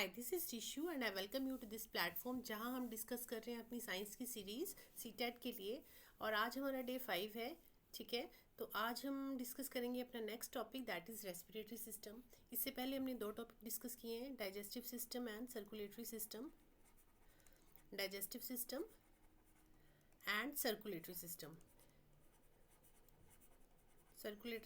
Hi this is Tishu and I welcome you to this platform जहां हम discuss कर रहे हैं अपनी साइंस की सीरीज़ सीटेट के लिए। और आज हमारा डे 5 है। ठीक है, तो आज हम डिस्कस करेंगे अपना next topic that is respiratory system. इससे पहले हमने दो टॉपिक डिस्कस किए हैं, digestive system and circulatory system. Digestive system and circulatory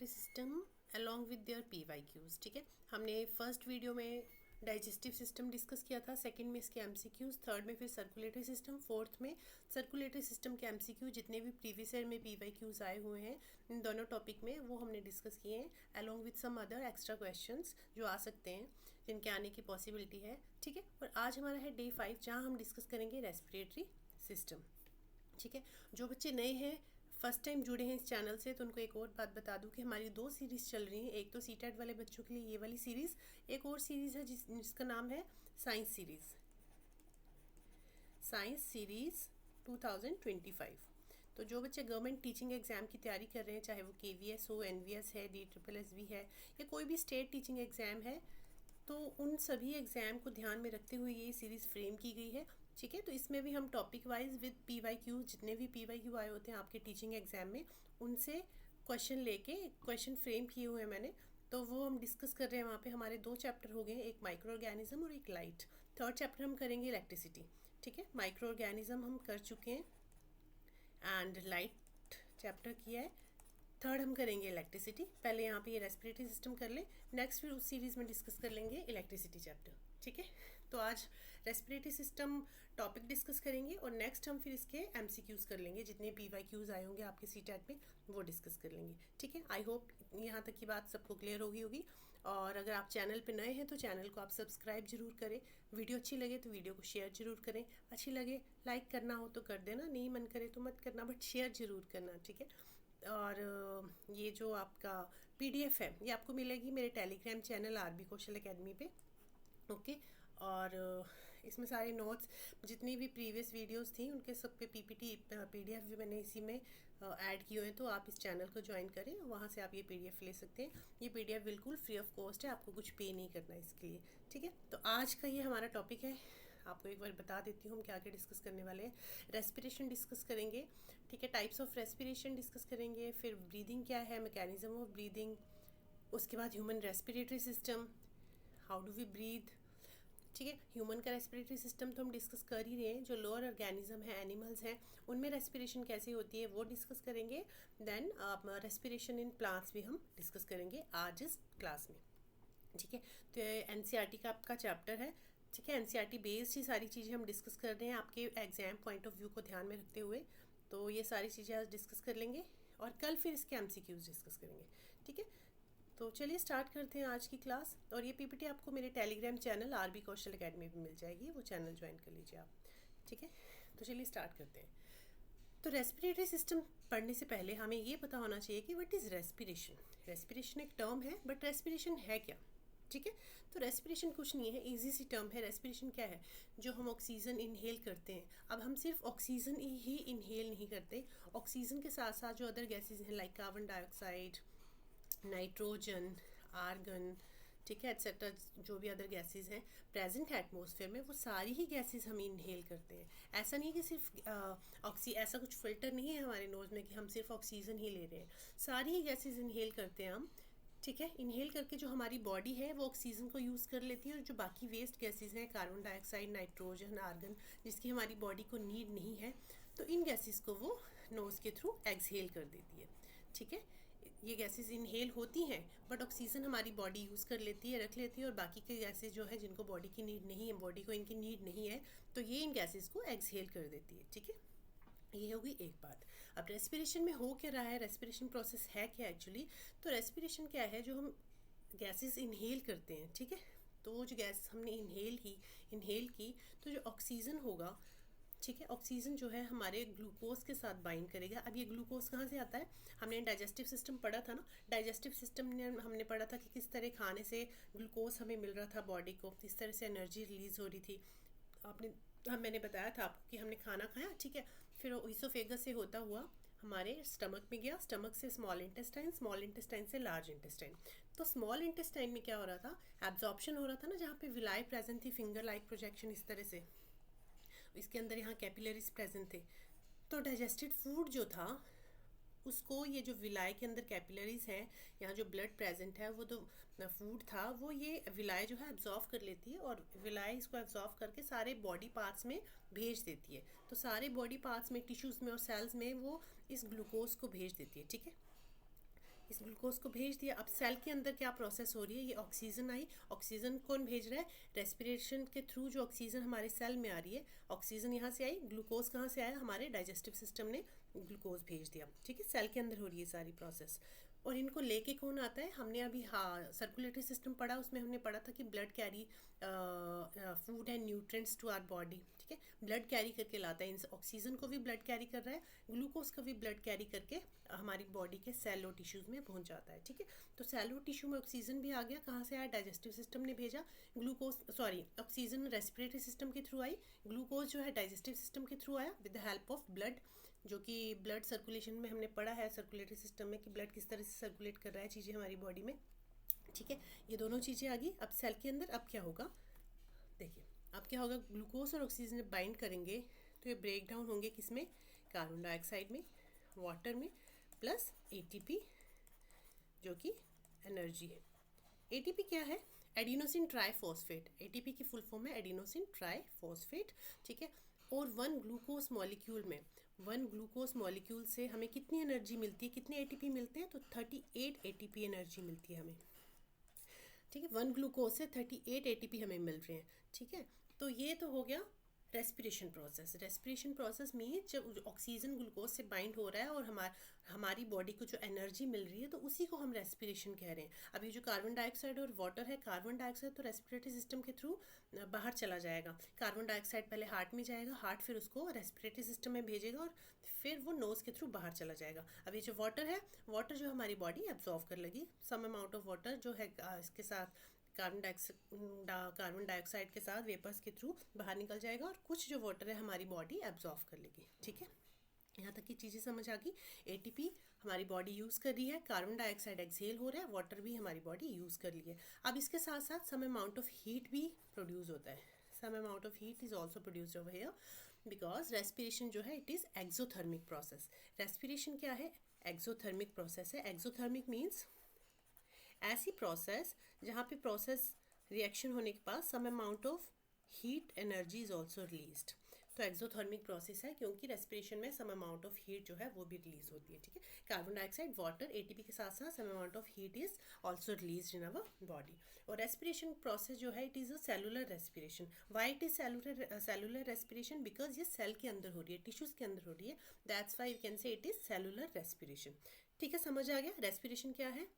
system along with their PYQs। ठीक है, हमने फर्स्ट वीडियो में डाइजेस्टिव सिस्टम डिस्कस किया था, सेकंड में इसके MCQs, थर्ड में फिर सर्कुलेटरी सिस्टम, फोर्थ में सर्कुलेटरी सिस्टम के MCQ। जितने भी प्रीवियस ईयर में PYQs आए हुए हैं इन दोनों टॉपिक में वो हमने डिस्कस किए हैं along with some other extra questions जो आ सकते हैं, जिनके आने की पॉसिबिलिटी है। ठीक है, और आज हमारा है डे 5 जहाँ हम डिस्कस करेंगे रेस्पिरेटरी सिस्टम। ठीक है, जो बच्चे नए हैं, फर्स्ट टाइम जुड़े हैं इस चैनल से, तो उनको एक और बात बता दूं कि हमारी दो सीरीज़ चल रही हैं। एक तो सीटेट वाले बच्चों के लिए ये वाली सीरीज़, एक और सीरीज़ है जिसका नाम है साइंस सीरीज़ 2025। तो जो बच्चे गवर्नमेंट टीचिंग एग्ज़ाम की तैयारी कर रहे हैं, चाहे वो KVS हो, NVS है, DSSS है, या कोई भी स्टेट टीचिंग एग्ज़ाम है, तो उन सभी एग्ज़ाम को ध्यान में रखते हुए ये सीरीज़ फ्रेम की गई है। ठीक है, तो इसमें भी हम टॉपिक वाइज विद PYQ, जितने भी PYQ आए होते हैं आपके टीचिंग एग्ज़ाम में, उनसे क्वेश्चन लेके क्वेश्चन फ्रेम किए हुए हैं मैंने, तो वो हम डिस्कस कर रहे हैं। वहाँ पे हमारे दो चैप्टर हो गए, एक माइक्रो ऑर्गेनिज्म और एक लाइट। थर्ड चैप्टर हम करेंगे इलेक्ट्रिसिटी। ठीक है, माइक्रो ऑर्गेनिज्म हम कर चुके हैं एंड लाइट चैप्टर किया है। थर्ड हम करेंगे इलेक्ट्रिसिटी। पहले यहाँ पे ये रेस्पिरेटरी सिस्टम कर ले, नेक्स्ट फिर उस सीरीज़ में डिस्कस कर लेंगे इलेक्ट्रिसिटी चैप्टर। ठीक है, तो आज रेस्पिरेटरी सिस्टम टॉपिक डिस्कस करेंगे और नेक्स्ट हम फिर इसके MCQs कर लेंगे, जितने PYQs आए होंगे आपके सीटेट में वो डिस्कस कर लेंगे। ठीक है, आई होप यहाँ तक की बात सबको क्लियर होगी। और अगर आप चैनल पे नए हैं तो चैनल को आप सब्सक्राइब जरूर करें, वीडियो अच्छी लगे तो वीडियो को शेयर जरूर करें, अच्छी लगे लाइक करना हो तो कर देना, नहीं मन करे तो मत करना, बट शेयर जरूर करना। ठीक है, और ये जो आपका PDF है ये आपको मिलेगी मेरे टेलीग्राम चैनल RB कौशल एकेडमी पे। ओके, और इसमें सारे नोट्स, जितनी भी प्रीवियस वीडियोस थी उनके सब पे PPT PDF भी मैंने इसी में ऐड किए हैं। तो आप इस चैनल को ज्वाइन करें, वहाँ से आप ये PDF ले सकते हैं। ये PDF बिल्कुल फ्री ऑफ कॉस्ट है, आपको कुछ पे नहीं करना इसके लिए। ठीक है, तो आज का ये हमारा टॉपिक है। आपको एक बार बता देती हूँ हम क्या क्या डिस्कस करने वाले हैं। रेस्पिरेशन डिस्कस करेंगे, ठीक है, टाइप्स ऑफ रेस्पिरेशन डिस्कस करेंगे, फिर ब्रीदिंग क्या है, मैकेनिज्म ऑफ ब्रीदिंग, उसके बाद human respiratory system, how do we breathe. ठीक है, ह्यूमन का रेस्पिरेटरी सिस्टम तो हम डिस्कस कर ही रहे हैं। जो लोअर ऑर्गेनिज्म है, एनिमल्स हैं, उनमें रेस्पिरेशन कैसे होती है वो डिस्कस करेंगे। देन रेस्पिरेशन इन प्लांट्स भी हम डिस्कस करेंगे आज इस क्लास में। ठीक है, तो NCERT का आपका चैप्टर है। ठीक है, NCERT बेस्ड ही सारी चीज़ें हम डिस्कस कर रहे हैं आपके एग्जाम पॉइंट ऑफ व्यू को ध्यान में रखते हुए। तो ये सारी चीज़ें आज डिस्कस कर लेंगे और कल फिर इसके MCQs डिस्कस करेंगे। ठीक है, तो चलिए स्टार्ट करते हैं आज की क्लास। और ये PPT आपको मेरे टेलीग्राम चैनल RB कौशल एकेडमी पे मिल जाएगी, वो चैनल ज्वाइन कर लीजिए आप। ठीक है, तो चलिए स्टार्ट करते हैं। तो रेस्पिरेटरी सिस्टम पढ़ने से पहले हमें ये पता होना चाहिए कि व्हाट इज़ रेस्पिरेशन। रेस्पिरेशन एक टर्म है, बट रेस्पिरेशन है क्या। ठीक है, तो रेस्पिरेशन कुछ नहीं है, इजी सी टर्म है। रेस्पिरेशन क्या है, जो हम ऑक्सीजन इनहेल करते हैं। अब हम सिर्फ ऑक्सीजन ही इनहेल नहीं करते, ऑक्सीजन के साथ साथ जो अदर गैसेज हैं like carbon dioxide, nitrogen, argon, ठीक है, एक्सेट्रा, जो भी अदर गैसेस हैं प्रेजेंट है एटमॉस्फेयर में, वो सारी ही गैसेस हम इनहेल करते हैं। ऐसा नहीं कि सिर्फ ऐसा कुछ फिल्टर नहीं है हमारे नोज़ में कि हम सिर्फ ऑक्सीजन ही ले रहे हैं, सारी ही गैसेस इनहेल करते हैं हम। ठीक है, इनहेल करके जो हमारी बॉडी है वो ऑक्सीजन को यूज़ कर लेती है, और जो बाकी वेस्ट गैसेस हैं, कार्बन डाइऑक्साइड, नाइट्रोजन, आर्गन, जिसकी हमारी बॉडी को नीड नहीं है, तो इन गैसेस को वो नोज़ के थ्रू एक्सहेल कर देती है। ठीक है, ये गैसेस इनहेल होती हैं, बट ऑक्सीजन हमारी बॉडी यूज़ कर लेती है, रख लेती है, और बाकी के गैसेस जो है जिनको बॉडी की नीड नहीं है, बॉडी को इनकी नीड नहीं है, तो ये इन गैसेस को एक्सहेल कर देती है। ठीक है, ये होगी एक बात। अब रेस्पिरेशन में हो क्या रहा है, रेस्पिरेशन प्रोसेस है क्या एक्चुअली। तो रेस्पिरेशन क्या है, जो हम गैसेस इनहेल करते हैं। ठीक है, तो वो जो गैस हमने इनहेल की, तो जो ऑक्सीजन होगा, ठीक है, ऑक्सीजन जो है हमारे ग्लूकोज के साथ बाइंड करेगा। अब ये ग्लूकोज कहाँ से आता है, हमने डाइजेस्टिव सिस्टम पढ़ा था ना। डाइजेस्टिव सिस्टम ने हमने पढ़ा था कि किस तरह खाने से ग्लूकोज हमें मिल रहा था बॉडी को, किस तरह से एनर्जी रिलीज हो रही थी। मैंने बताया था आपको कि हमने खाना खाया, ठीक है, फिर ईसोफेगस से होता हुआ हमारे स्टमक में गया, स्टमक से स्मॉल इंटेस्टाइन से लार्ज इंटेस्टाइन। तो स्मॉल इंटेस्टाइन में क्या हो रहा था, एब्जॉर्प्शन हो रहा था ना, जहाँ पे विलाई प्रेजेंट थी, फिंगर लाइक प्रोजेक्शन इस तरह से, इसके अंदर यहाँ कैपिलरीज प्रेजेंट थे। तो डाइजेस्टेड फूड जो था उसको, ये जो विलाई के अंदर कैपिलरीज हैं, यहाँ जो ब्लड प्रेजेंट है, वो तो फूड था वो ये विलाई जो है एब्जॉर्व कर लेती है, और विलाई इसको एब्जॉर्व करके सारे बॉडी पार्ट्स में भेज देती है। तो सारे बॉडी पार्ट्स में, टिश्यूज़ में और सेल्स में वो इस ग्लूकोज को भेज देती है, ठीक है। इस ग्लूकोज को भेज दिया। अब सेल के अंदर क्या प्रोसेस हो रही है, ये ऑक्सीजन आई, ऑक्सीजन कौन भेज रहा है, रेस्पिरेशन के थ्रू जो ऑक्सीजन हमारे सेल में आ रही है, ऑक्सीजन यहाँ से आई, ग्लूकोज कहाँ से आया, हमारे डाइजेस्टिव सिस्टम ने ग्लूकोज भेज दिया, ठीक है। सेल के अंदर हो रही है सारी प्रोसेस। और इनको लेके कौन आता है, हमने अभी हाँ सर्कुलेटरी सिस्टम पढ़ा, उसमें हमने पढ़ा था कि blood carry food and nutrients to our body, ठीक है। ब्लड कैरी करके लाता है, इन ऑक्सीजन को भी ब्लड कैरी कर रहा है, ग्लूकोज को भी ब्लड कैरी करके हमारी बॉडी के सेल और टिश्यूज़ में पहुंच जाता है, ठीक है। तो सेल और टिश्यू में ऑक्सीजन भी आ गया, कहाँ से आया, डाइजेस्टिव सिस्टम ने भेजा। ऑक्सीजन रेस्पिरेटरी सिस्टम के थ्रू आई, ग्लूकोज जो है डाइजेस्टिव सिस्टम के थ्रू आया with the help of blood, जो कि ब्लड सर्कुलेशन में हमने पढ़ा है सर्कुलेटरी सिस्टम में कि ब्लड किस तरह से सर्कुलेट कर रहा है चीज़ें हमारी बॉडी में, ठीक है। ये दोनों चीज़ें आ गई। अब सेल के अंदर अब क्या होगा, देखिए अब क्या होगा, ग्लूकोज और ऑक्सीजन जब बाइंड करेंगे तो ये ब्रेक डाउन होंगे किसमें, कार्बन डाइऑक्साइड में, वाटर में, प्लस एटीपी जो कि एनर्जी है। एटीपी क्या है, एडिनोसिन ट्राइफॉस्फेट, एटीपी की फुल फॉर्म है एडिनोसिन ट्राइफॉस्फेट, ठीक है। और वन ग्लूकोज मॉलिक्यूल से हमें कितनी एनर्जी मिलती है, कितने एटीपी मिलते हैं, तो 38 एटीपी एनर्जी मिलती है हमें, ठीक है। वन ग्लूकोज से 38 एटीपी हमें मिल रहे हैं, ठीक है। तो ये तो हो गया रेस्पिरेशन प्रोसेस में जब ऑक्सीजन ग्लूकोज से बाइंड हो रहा है और हमारी बॉडी को जो एनर्जी मिल रही है, तो उसी को हम रेस्पिरेशन कह रहे हैं। अब ये जो कार्बन डाइऑक्साइड और वाटर है, कार्बन डाइऑक्साइड तो रेस्पिरेटरी सिस्टम के थ्रू बाहर चला जाएगा, कार्बन डाइऑक्साइड पहले हार्ट में जाएगा, हार्ट फिर उसको रेस्पिरेटरी सिस्टम में भेजेगा और फिर वो नोज़ के थ्रू बाहर चला जाएगा। अब ये जो वाटर है, वाटर जो हमारी बॉडी एब्जॉर्व कर लेगी, सम अमाउंट ऑफ वाटर जो है इसके साथ कार्बन डाइऑक्साइड के साथ वेपर्स के थ्रू बाहर निकल जाएगा, और कुछ जो वाटर है हमारी बॉडी एब्जॉर्व कर लेगी, ठीक है। यहाँ तक की चीज़ें समझ आ गई। एटीपी हमारी बॉडी यूज़ कर रही है, कार्बन डाइऑक्साइड एक्सहेल हो रहा है, वाटर भी हमारी बॉडी यूज़ कर रही है। अब इसके साथ साथ सम अमाउंट ऑफ हीट भी प्रोड्यूस होता है, some amount of heat is also produced over here, because respiration जो है it is exothermic process. Respiration क्या है, एक्सोथर्मिक प्रोसेस है। एक्सोथर्मिक मीन्स ऐसी प्रोसेस जहाँ पे प्रोसेस रिएक्शन होने के बाद some amount of heat energy is also released. तो एक्सोथर्मिक प्रोसेस है क्योंकि रेस्पिरेशन में सम अमाउंट ऑफ हीट जो है वो भी रिलीज होती है, ठीक है। कार्बन डाइऑक्साइड, वाटर, एटीपी के साथ साथ some amount of heat is also release in our body. और रेस्पिरेशन प्रोसेस जो है it is a cellular respiration. Why it is cellular respiration, because ये सेल के अंदर हो रही है, टिश्यूज के अंदर हो रही है, that's why you can say it is cellular respiration, ठीक है। समझ आ गया रेस्पिरेशन क्या है।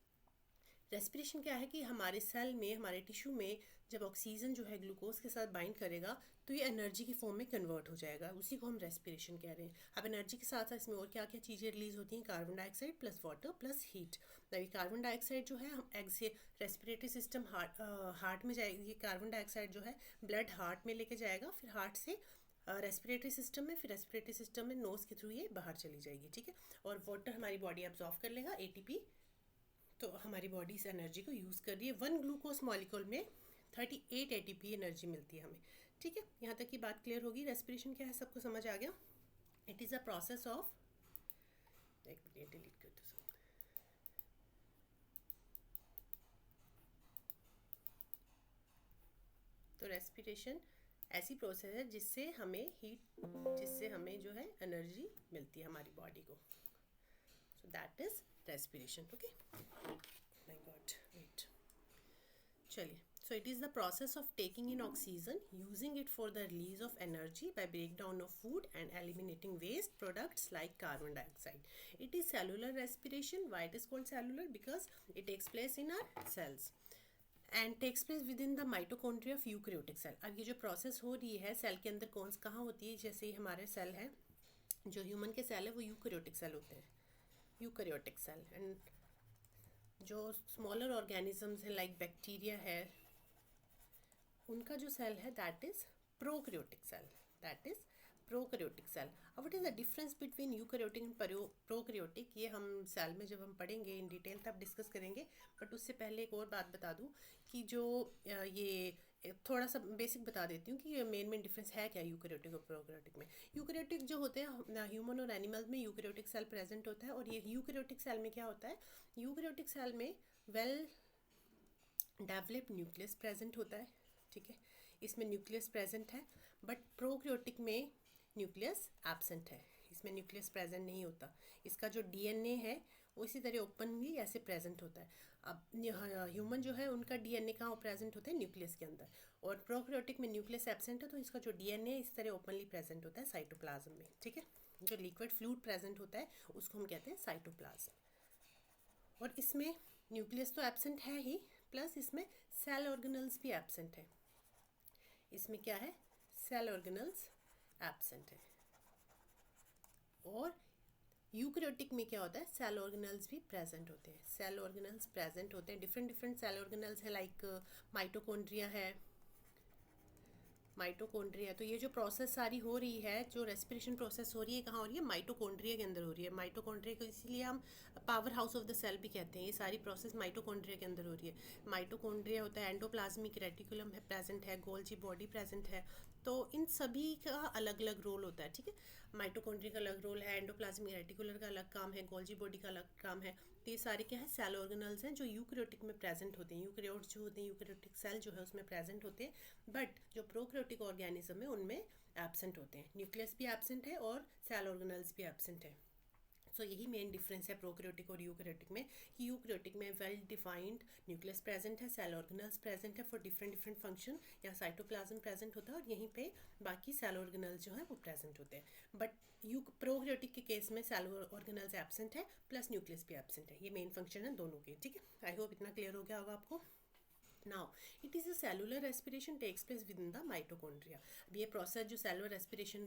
रेस्पिरेशन क्या है कि हमारे सेल में, हमारे टिश्यू में जब ऑक्सीजन जो है ग्लूकोज के साथ बाइंड करेगा तो ये एनर्जी की फॉर्म में कन्वर्ट हो जाएगा, उसी को हम रेस्पिरेशन कह रहे हैं। अब एनर्जी के साथ साथ इसमें और क्या क्या चीज़ें रिलीज होती हैं, carbon dioxide plus water plus heat. अभी कार्बन डाइऑक्साइड जो है हम एग से रेस्पिरेटरी सिस्टम हार्ट में जाएगी, कार्बन डाइऑक्साइड जो है ब्लड हार्ट में लेके जाएगा, फिर हार्ट से रेस्पिरेटरी सिस्टम में, फिर रेस्पिरेटरी सिस्टम में नोज़ के थ्रू ये बाहर चली जाएगी, ठीक है। और वाटर हमारी बॉडी एब्जॉर्व कर लेगा, एटीपी, तो हमारी बॉडी इस एनर्जी को यूज़ कर रही है। वन ग्लूकोज मॉलिक्यूल में 38 एटीपी एनर्जी मिलती है हमें, ठीक है। यहाँ तक की बात क्लियर होगी। रेस्पिरेशन क्या है सबको समझ आ गया। It is a process of, एक मिनट डिलीट कर दो। तो रेस्पिरेशन ऐसी प्रोसेस है जिससे हमें जो है एनर्जी मिलती है हमारी बॉडी को। So that is respiration, okay. My god, wait, चलिए। So it is the process of taking in oxygen, using it for the release of energy by breakdown of food and eliminating waste products like carbon dioxide. It is cellular respiration. Why it is called cellular? Because it takes place in our cells and takes place within the mitochondria of eukaryotic cell. अब ये जो process हो रही है cell के अंदर कहाँ होती है, जैसे ही हमारे सेल है, जो ह्यूमन के सेल है वो यूकैरियोटिक सेल होते हैं, यूकैरियोटिक सेल। एंड जो स्मॉलर ऑर्गेनिजम्स हैं लाइक बैक्टीरिया है, उनका जो सेल है that is prokaryotic cell, that is prokaryotic cell. अब what is the difference between eukaryotic and prokaryotic, ये हम सेल में जब हम पढ़ेंगे इन डिटेल तब डिस्कस करेंगे। बट उससे पहले एक और बात बता दूं कि जो ये थोड़ा सा बेसिक बता देती हूँ कि ये मेन डिफरेंस है क्या यूकैरियोटिक और प्रोकैरियोटिक में। यूकैरियोटिक जो होते हैं ह्यूमन और एनिमल्स में यूकैरियोटिक सेल प्रेजेंट होता है, और ये यूकैरियोटिक सेल में क्या होता है, यूकैरियोटिक सेल में वेल डेवलप्ड न्यूक्लियस प्रेजेंट होता है, ठीक है, इसमें न्यूक्लियस प्रेजेंट है। बट प्रोकैरियोटिक में न्यूक्लियस एब्सेंट है, इसमें न्यूक्लियस प्रेजेंट नहीं होता। इसका जो डीएनए है वो इसी तरह ओपन भी ऐसे प्रेजेंट होता है। अब ह्यूमन जो है उनका डीएनए कहाँ प्रेजेंट होता है, न्यूक्लियस के अंदर, और प्रोकैरियोटिक में न्यूक्लियस एब्सेंट है, तो इसका जो डीएनए इस तरह ओपनली प्रेजेंट होता है साइटोप्लाज्म में, ठीक है। जो लिक्विड फ्लूइड प्रेजेंट होता है उसको हम कहते हैं साइटोप्लाज्म। और इसमें न्यूक्लियस तो एब्सेंट है ही, प्लस इसमें सेल ऑर्गेनल्स भी एब्सेंट है। इसमें क्या है, सेल ऑर्गेनल्स एब्सेंट है। और यूकैरियोटिक में क्या होता है, सेल ऑर्गेनल्स भी प्रेजेंट होते हैं। सेल ऑर्गेनल्स प्रेजेंट होते हैं, डिफरेंट डिफरेंट सेल ऑर्गेनल्स है, लाइक माइटोकॉन्ड्रिया है, माइटोकॉन्ड्रिया। तो ये जो प्रोसेस सारी हो रही है, जो रेस्पिरेशन प्रोसेस हो रही है, कहाँ हो रही है, माइटोकॉन्ड्रिया के अंदर हो रही है। माइटोकॉन्ड्रिया को इसीलिए हम powerhouse of the cell भी कहते हैं। ये सारी प्रोसेस माइटोकॉन्ड्रिया के अंदर हो रही है। माइटोकॉन्ड्रिया होता है, एंडोप्लाज्मिक रेटिकुलम है प्रेजेंट है, गोल्जी बॉडी प्रेजेंट है। तो इन सभी का अलग अलग रोल होता है, ठीक है। माइटोकॉन्ड्रिया का अलग रोल है, एंडोप्लाज्मिक रेटिकुलर का अलग काम है, गोल्जी बॉडी का अलग काम है। तो ये सारे क्या है, सेल ऑर्गेनल्स हैं जो यूकैरियोटिक में प्रेजेंट होते हैं। यूकैरियोट जो होते हैं, यूकैरियोटिक सेल जो है उसमें प्रेजेंट होते हैं, बट जो प्रोकैरियोटिक ऑर्गेनिज्म है उनमें एब्सेंट होते हैं। न्यूक्लियस भी एब्सेंट है और सेल ऑर्गेनल्स भी एब्सेंट है। सो यही मेन डिफरेंस है प्रोकैरियोटिक और यूकैरियोटिक में, कि यूकैरियोटिक में वेल डिफाइंड न्यूक्लियस प्रेजेंट है, सेल ऑर्गेनल्स प्रेजेंट है फॉर डिफरेंट डिफरेंट फंक्शन, या साइटोप्लाज्म प्रेजेंट होता है, और यहीं पे बाकी सेल ऑर्गेनल्स जो है वो प्रेजेंट होते हैं। बट प्रोकैरियोटिक के केस में सेल ऑर्गेनल्स एब्सेंट है, प्लस न्यूक्लियस भी एब्सेंट है। ये मेन फंक्शन है दोनों के, ठीक है। आई होप इतना क्लियर हो गया होगा आपको। Now, it is a cellular respiration takes place within the mitochondria. अब ये प्रोसेस जो सेलुलर रेस्पिरेशन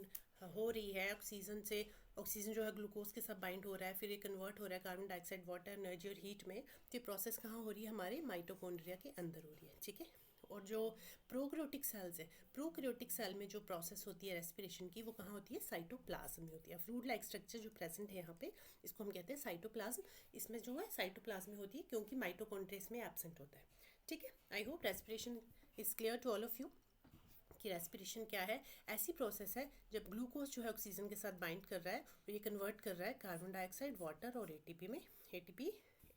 हो रही है, ऑक्सीजन से, ऑक्सीजन जो है ग्लूकोज के साथ बाइंड हो रहा है, फिर ये कन्वर्ट हो रहा है कार्बन डाइऑक्साइड, वाटर, एनर्जी और हीट में। तो ये प्रोसेस कहाँ हो रही है, हमारे माइटोकॉन्ड्रिया के अंदर हो रही है, ठीक है। और जो प्रोकैरियोटिक सेल्स है, प्रोकैरियोटिक सेल में जो प्रोसेस होती है रेस्पिरेशन की, वो कहाँ होती है, साइटोप्लाज्म में होती है। फ्लूइड लाइक स्ट्रक्चर जो प्रेजेंट है यहाँ पे, इसको हम कहते हैं साइटोप्लाज्म। इसमें जो है साइटोप्लाज्म में होती है, क्योंकि माइटोकॉन्ड्रिया इसमें एब्सेंट होता है, ठीक है। I hope respiration is clear to all of you कि रेस्पिरेशन क्या है। ऐसी प्रोसेस है जब ग्लूकोज जो है ऑक्सीजन के साथ बाइंड कर रहा है और ये कन्वर्ट कर रहा है कार्बन डाइऑक्साइड, वाटर और एटीपी में। ATP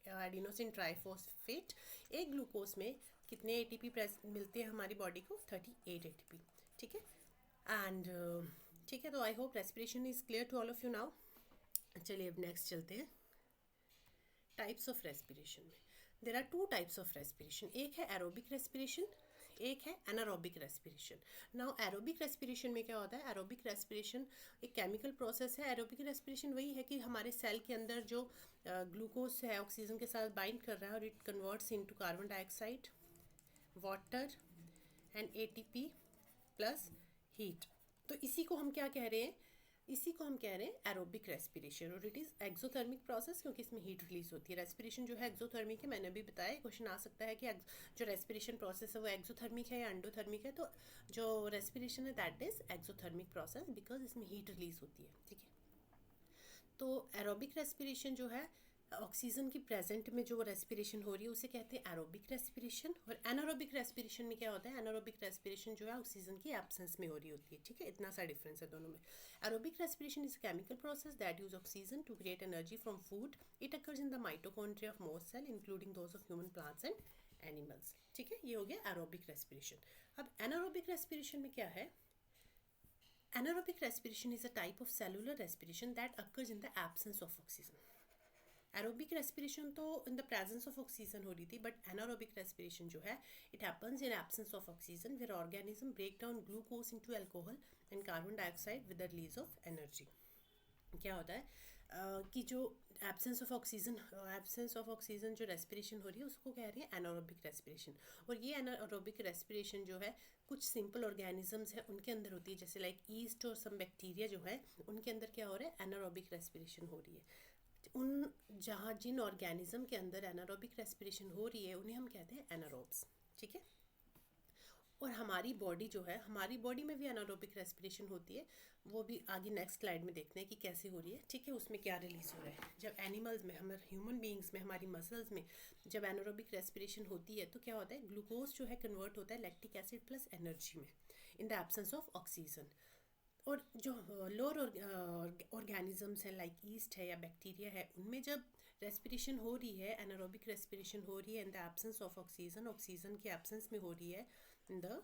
adenosine triphosphate. एक ग्लूकोज में कितने एटीपी मिलते हैं हमारी बॉडी को, 38 एटीपी, ठीक है। एंड ठीक है, तो I hope respiration is clear to all of you now. चलिए अब नेक्स्ट चलते हैं टाइप्स ऑफ रेस्पिरेशन में। There are two types of respiration, एक है एरोबिक रेस्पिरेशन, एक है anaerobic respiration. Now aerobic respiration में क्या होता है, एरोबिक रेस्पिरेशन एक केमिकल प्रोसेस है। एरोबिक रेस्पिरेशन वही है कि हमारे सेल के अंदर जो ग्लूकोज है ऑक्सीजन के साथ बाइंड कर रहा है, और it converts into carbon dioxide, water and ATP plus heat. तो इसी को हम क्या कह रहे हैं, इसी को हम कह रहे हैं एरोबिक रेस्पिरेशन। और इट इज़ एक्सोथर्मिक प्रोसेस, क्योंकि इसमें हीट रिलीज होती है। रेस्पिरेशन जो है एक्सोथर्मिक है, मैंने अभी बताया। क्वेश्चन आ सकता है कि जो रेस्पिरेशन प्रोसेस है वो एक्सोथर्मिक है या एंडोथर्मिक है। तो जो रेस्पिरेशन है that is exothermic process, because इसमें हीट रिलीज होती है, ठीक है। तो एरोबिक रेस्पिरेशन जो है ऑक्सीजन की प्रेजेंट में जो रेस्पिरेशन हो रही है उसे कहते हैं एरोबिक रेस्पिरेशन। और एनारोबिक रेस्पिरेशन में क्या होता है, एनारोबिक रेस्पिरेशन जो है ऑक्सीजन की एब्सेंस में हो रही होती है, ठीक है। इतना सा डिफरेंस है दोनों में। Aerobic respiration is chemical process that use oxygen to create energy from food. It occurs in the mitochondria of most cell including those of human, plants and animals, ठीक है। ये हो गया एरोबिक रेस्पिरेशन। अब anaerobic respiration में क्या है, anaerobic respiration is a type of cellular respiration that occurs in the absence of oxygen. Aerobic respiration तो in the presence of oxygen हो रही थी, बट एनारोबिक रेस्पिरेशन जो है it happens in absence of oxygen, where organism break down glucose into alcohol and carbon dioxide with the release of energy. क्या होता है कि जो एब्सेंस ऑफ ऑक्सीजन जो रेस्पिरेशन हो रही है उसको कह रही है एनारोबिक रेस्पिरेशन। और ये एनारोबिक रेस्पिरेशन जो है कुछ सिंपल ऑर्गेनिजम्स है उनके अंदर होती है, जैसे लाइक ईस्ट और सम बैक्टीरिया जो है उनके अंदर क्या हो रहा है, एनारोबिक रेस्पिरेशन हो रही है। उन जिन ऑर्गेनिज्म के अंदर एनारोबिक रेस्पिरेशन हो रही है उन्हें हम कहते हैं एनारोब्स, ठीक है। और हमारी बॉडी जो है, हमारी बॉडी में भी एनारोबिक रेस्पिरेशन होती है, वो भी आगे नेक्स्ट स्लाइड में देखते हैं कि कैसे हो रही है, ठीक है। उसमें क्या रिलीज हो रहा है। जब एनिमल्स में, हमारे ह्यूमन बींग्स में, हमारी मसल्स में जब एनारोबिक रेस्पिरेशन होती है तो क्या होता है, ग्लूकोज जो है कन्वर्ट होता है लैक्टिक एसिड प्लस एनर्जी में in the absence of oxygen. और जो लोअर ऑर्गेनिजम्स हैं लाइक ईस्ट है या बैक्टीरिया है, उनमें जब रेस्पिरेशन हो रही है, एनारोबिक रेस्पिरेशन हो रही है in the absence of oxygen, oxygen के एब्सेंस में हो रही है, in the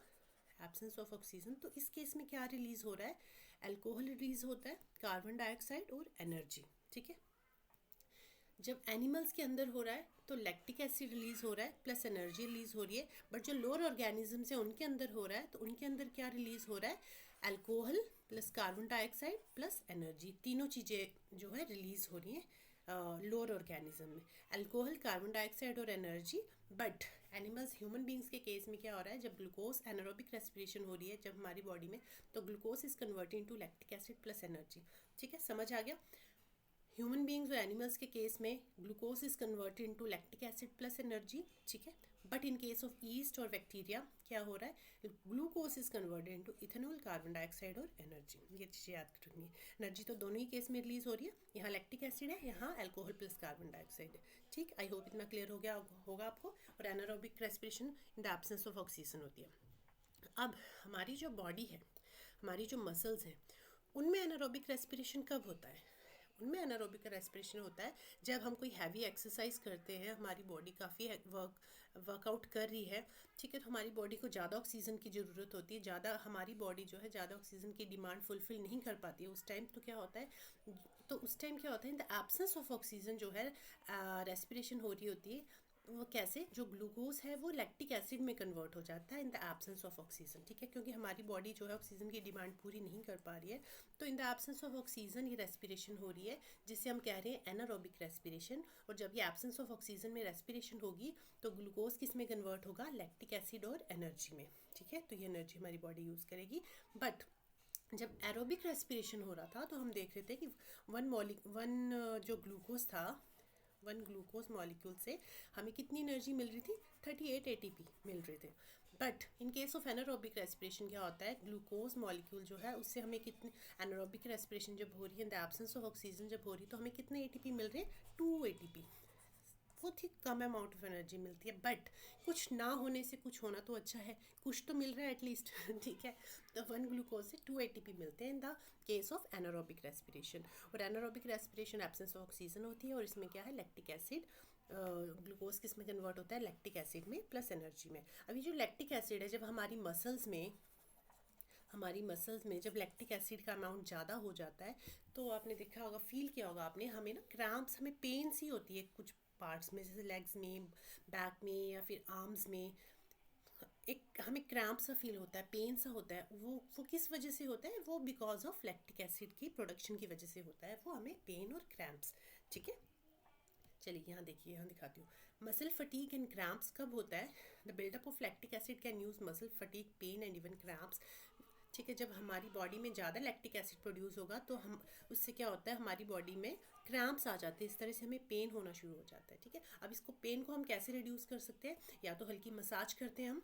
absence of oxygen, तो इस केस में क्या रिलीज हो रहा है, अल्कोहल रिलीज होता है, कार्बन डाइऑक्साइड और एनर्जी, ठीक है। जब एनिमल्स के अंदर हो रहा है तो लैक्टिक एसिड रिलीज हो रहा है प्लस एनर्जी रिलीज हो रही है, बट जो लोअर ऑर्गेनिजम्स है उनके अंदर हो रहा है तो उनके अंदर क्या रिलीज हो रहा है, alcohol plus carbon dioxide plus energy, तीनों चीज़ें जो है रिलीज हो रही हैं लोअर ऑर्गेनिज्म में, अल्कोहल, कार्बन डाइऑक्साइड और energy. But animals, human beings के केस में क्या हो रहा है, जब ग्लूकोज एनारोबिक रेस्पिरेशन हो रही है जब हमारी बॉडी में, तो glucose is converting to lactic acid plus energy, ठीक है, समझ आ गया। ह्यूमन बींग्स और एनिमल्स के केस में glucose is converted into lactic acid plus energy, ठीक है। But in case of yeast और बैक्टीरिया क्या हो रहा है, glucose is converted into ethanol, carbon dioxide और एनर्जी। ये चीज़ें याद रखनी है। एनर्जी तो दोनों ही केस में रिलीज हो रही है, यहाँ लैक्टिक एसिड है, यहाँ अल्कोहल प्लस कार्बन डाइऑक्साइड है, ठीक। आई होप इतना क्लियर हो गया होगा आपको। और anaerobic respiration in the absence of oxygen होती है। अब हमारी जो बॉडी है, हमारी जो मसल्स हैं, उनमें एनारोबिक रेस्पिरेशन कब होता है, उनमें एनारोबिक रेस्पिरेशन होता है जब हम कोई हैवी एक्सरसाइज करते हैं, हमारी बॉडी काफ़ी वर्कआउट कर रही है, ठीक है, तो हमारी बॉडी को ज़्यादा ऑक्सीजन की ज़रूरत होती है, ज़्यादा हमारी बॉडी जो है ज़्यादा ऑक्सीजन की डिमांड फुलफिल नहीं कर पाती है उस टाइम। तो क्या होता है, तो उस टाइम क्या होता है, in the absence of oxygen जो है रेस्पिरेशन हो रही होती है, वो कैसे, जो ग्लूकोज है वो लैक्टिक एसिड में कन्वर्ट हो जाता है in the absence of oxygen, ठीक है, क्योंकि हमारी बॉडी जो है ऑक्सीजन की डिमांड पूरी नहीं कर पा रही है। तो in the absence of oxygen ये रेस्पिरेशन हो रही है, जिससे हम कह रहे हैं एनारोबिक रेस्पिरेशन। और जब ये एब्सेंस ऑफ ऑक्सीजन में रेस्पिरेशन होगी तो ग्लूकोज किस में कन्वर्ट होगा, लैक्टिक एसिड और एनर्जी में, ठीक है। तो ये एनर्जी हमारी बॉडी यूज़ करेगी। बट जब एरोबिक रेस्पिरेशन हो रहा था तो हम देख रहे थे कि वन जो ग्लूकोज था, वन ग्लूकोज मॉलिक्यूल से हमें कितनी एनर्जी मिल रही थी, 38 ATP मिल रहे थे। But in case of anaerobic respiration क्या होता है, ग्लूकोज मॉलिक्यूल जो है उससे हमें कितनी, एनारोबिक रेस्पिरेशन जब हो रही है in the absence of oxygen जब हो रही है तो हमें कितने ATP मिल रहे हैं, 2 ATP, बहुत ही कम अमाउंट ऑफ एनर्जी मिलती है। बट कुछ ना होने से कुछ होना तो अच्छा है, कुछ तो मिल रहा है एटलीस्ट, ठीक है। तो वन ग्लूकोज से 2 ATP मिलते हैं in the case of anaerobic respiration. और anaerobic respiration absence of oxygen होती है, और इसमें क्या है, लैक्टिक एसिड, ग्लूकोज किस में कन्वर्ट होता है, लैक्टिक एसिड में प्लस एनर्जी में। अभी जो लैक्टिक एसिड है, जब हमारी मसल्स में जब लैक्टिक एसिड का अमाउंट ज़्यादा हो जाता है तो आपने देखा होगा, फील किया होगा आपने, हमें ना क्रैम्प्स, हमें पेन सी होती है कुछ पार्ट्स में, जैसे लेग्स में, बैक में या फिर आर्म्स में, एक हमें क्रैम्प सा फील होता है, पेन सा होता है। वो किस वजह से होता है, वो बिकॉज ऑफ लैक्टिक एसिड की प्रोडक्शन की वजह से होता है, वो हमें पेन और क्रैम्प्स, ठीक है। चलिए यहाँ देखिए, यहाँ दिखाती हूँ। मसल फटीग एंड क्रैम्प्स कब होता है, the buildup of lactic acid can use muscle fatigue, pain and even cramps, ठीक है। जब हमारी बॉडी में ज़्यादा लैक्टिक एसिड प्रोड्यूस होगा तो हम, उससे क्या होता है, हमारी बॉडी में क्रैम्प्स आ जाते हैं, इस तरह से हमें पेन होना शुरू हो जाता है, ठीक है। अब इसको, पेन को हम कैसे रिड्यूस कर सकते हैं, या तो हल्की मसाज करते हैं हम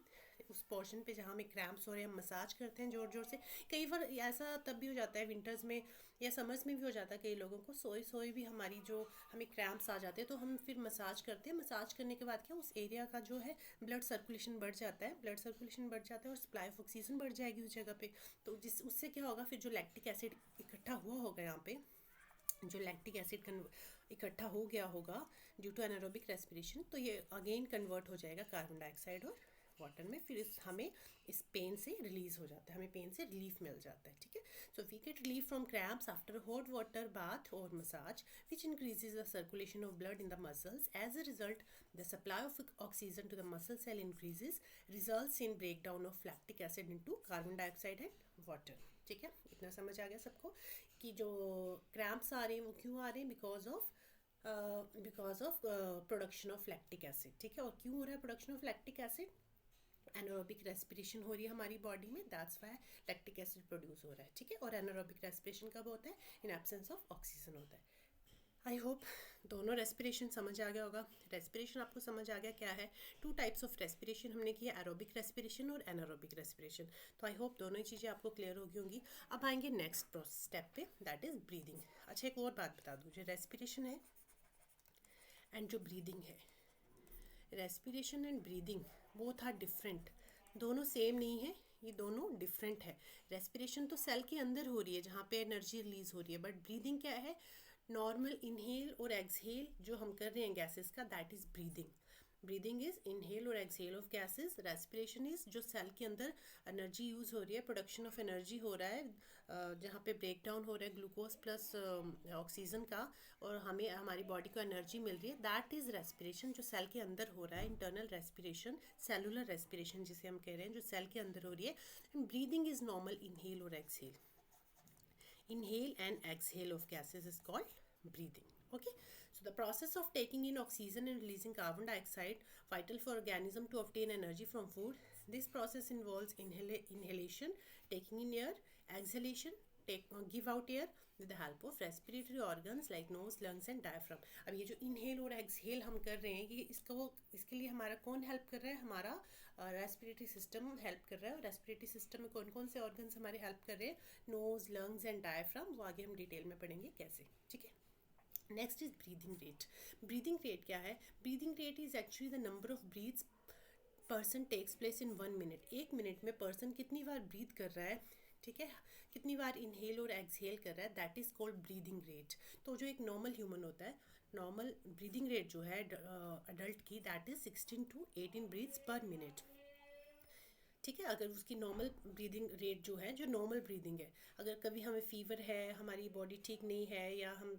उस पोर्शन पे जहाँ हमें क्रैम्प्स हो रहे हैं, हम मसाज करते हैं ज़ोर ज़ोर से। कई बार ऐसा तब भी हो जाता है विंटर्स में या समर्स में भी हो जाता है, कई लोगों को सोए भी हमारी जो हमें क्रैम्प्स आ जाते हैं, तो हम फिर मसाज करते हैं। मसाज करने के बाद क्या, उस एरिया का जो है ब्लड सर्कुलेशन बढ़ जाता है, ब्लड सर्कुलेशन बढ़ जाता है और सप्लाई ऑफ ऑक्सीजन बढ़ जाएगी उस जगह पे। तो उससे क्या होगा, फिर जो लैक्टिक एसिड इकट्ठा हुआ होगा यहाँ पे, जो लैक्टिक एसिड इकट्ठा हो गया होगा ड्यू टू एनारोबिक रेस्पिरेशन, तो ये अगेन कन्वर्ट हो जाएगा कार्बन डाइऑक्साइड और वाटर में, फिर हमें इस पेन से रिलीज हो जाता है, हमें पेन से रिलीफ मिल जाता है, ठीक है। So we get relief from cramps after hot water bath और massage which increases the circulation of blood in the muscles. As a result the supply of oxygen to the muscle cell increases, results in break down of lactic acid into carbon dioxide and water, ठीक है। इतना समझ आ गया सबको कि जो cramps आ रहे हैं वो क्यों आ रहे हैं, because of production of lactic acid, ठीक है। और क्यों हो रहा है production of lactic acid, anaerobic respiration हो रही है हमारी बॉडी में, that's why lactic acid produce हो रहा है, ठीक है। और एनारोबिक रेस्पिरेशन कब होता है, इन एब्सेंस ऑफ ऑक्सीजन होता है। आई होप दोनों रेस्पिरेशन समझ आ गया होगा। रेस्पिरेशन आपको समझ आ गया क्या है। 2 टाइप्स ऑफ रेस्पिरेशन हमने किया, एरोबिक रेस्पिरेशन और एनारोबिक रेस्पिरेशन। तो आई होप दोनों ही चीज़ें आपको क्लियर होगी होंगी। अब आएंगे नेक्स्ट स्टेप पे, दैट इज़ ब्रीदिंग। अच्छा, एक और बात बता दूँ, जो रेस्पिरेशन है एंड जो ब्रीदिंग है, respiration and breathing both are different. दोनों सेम नहीं है, ये दोनों डिफरेंट है। रेस्पिरेशन तो सेल के अंदर हो रही है जहाँ पे एनर्जी रिलीज हो रही है, बट ब्रीदिंग क्या है, नॉर्मल इनहेल और एक्सहेल जो हम कर रहे हैं गैसेस का, that is breathing. Breathing is inhale और exhale of gases. Respiration is जो सेल के अंदर एनर्जी यूज़ हो रही है, प्रोडक्शन ऑफ एनर्जी हो रहा है, जहाँ पे ब्रेक डाउन हो रहा है ग्लूकोज प्लस ऑक्सीजन का, और हमें हमारी बॉडी को एनर्जी मिल रही है, दैट इज़ रेस्पिरेशन जो सेल के अंदर हो रहा है। इंटरनल रेस्पिरेशन, सेलुलर रेस्पिरेशन जिसे हम कह रहे हैं, जो सेल के अंदर हो रही है। And breathing is normal inhale और exhale. Inhale and exhale of gases is called breathing. Okay, so the process of taking in oxygen and releasing carbon dioxide, vital for organism to obtain energy from food. This process involves inhalation, taking in air, exhalation, give out air with the help of respiratory organs like nose, lungs and diaphragm. अब ये जो inhale और exhale हम कर रहे हैं, ये इसके लिए हमारा कौन हेल्प कर रहा है, हमारा रेस्पिरेटरी सिस्टम हेल्प कर रहा है। और रेस्पिरेटरी सिस्टम में कौन कौन से ऑर्गन्स हमारे हेल्प कर रहे हैं, नोज, लंग्स एंड डायफ्राम, वो आगे हम डिटेल में पढ़ेंगे कैसे। ठीक है, next is breathing rate. Breathing rate क्या है, breathing rate is actually the number of breaths person takes place in 1 minute. 1 minute में पर्सन कितनी बार ब्रीथ कर रहा है, ठीक है, कितनी बार इनहेल और एक्सहेल कर रहा है, that is called breathing rate. तो जो एक नॉर्मल ह्यूमन होता है, नॉर्मल ब्रीदिंग रेट जो है अडल्ट की, that is 16 to 18 breaths per minute. ठीक है, अगर उसकी नॉर्मल ब्रीदिंग रेट जो है, जो नॉर्मल ब्रीदिंग है, अगर कभी हमें फीवर है, हमारी बॉडी ठीक नहीं है, या हम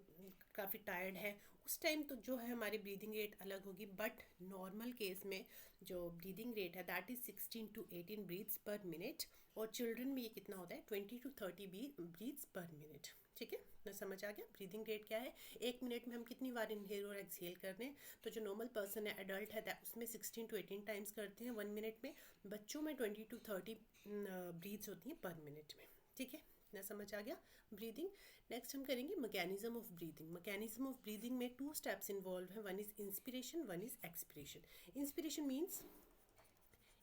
काफ़ी टायर्ड है, उस टाइम तो जो है हमारी ब्रीदिंग रेट अलग होगी। बट नॉर्मल केस में जो ब्रीदिंग रेट है, that is 16 to 18 breaths per minute. और चिल्ड्रन में ये कितना होता है, 20 to 30 ब्रीथ्स पर मिनट। ठीक है, ना समझ आ गया ब्रीदिंग रेट क्या है। 1 मिनट में हम कितनी बार इनहेल और एक्सहेल कर रहे हैं, तो जो नॉर्मल पर्सन है, एडल्ट है, उसमें 16 to 18 टाइम्स करते हैं 1 मिनट में। बच्चों में 20 to 30 ब्रीथ्स होती हैं पर मिनट में। ठीक है, ना समझ आ गया ब्रीदिंग। नेक्स्ट हम करेंगे mechanism of breathing. Mechanism of breathing में 2 स्टेप्स इन्वॉल्व हैं, one is inspiration, one is expiration. Inspiration means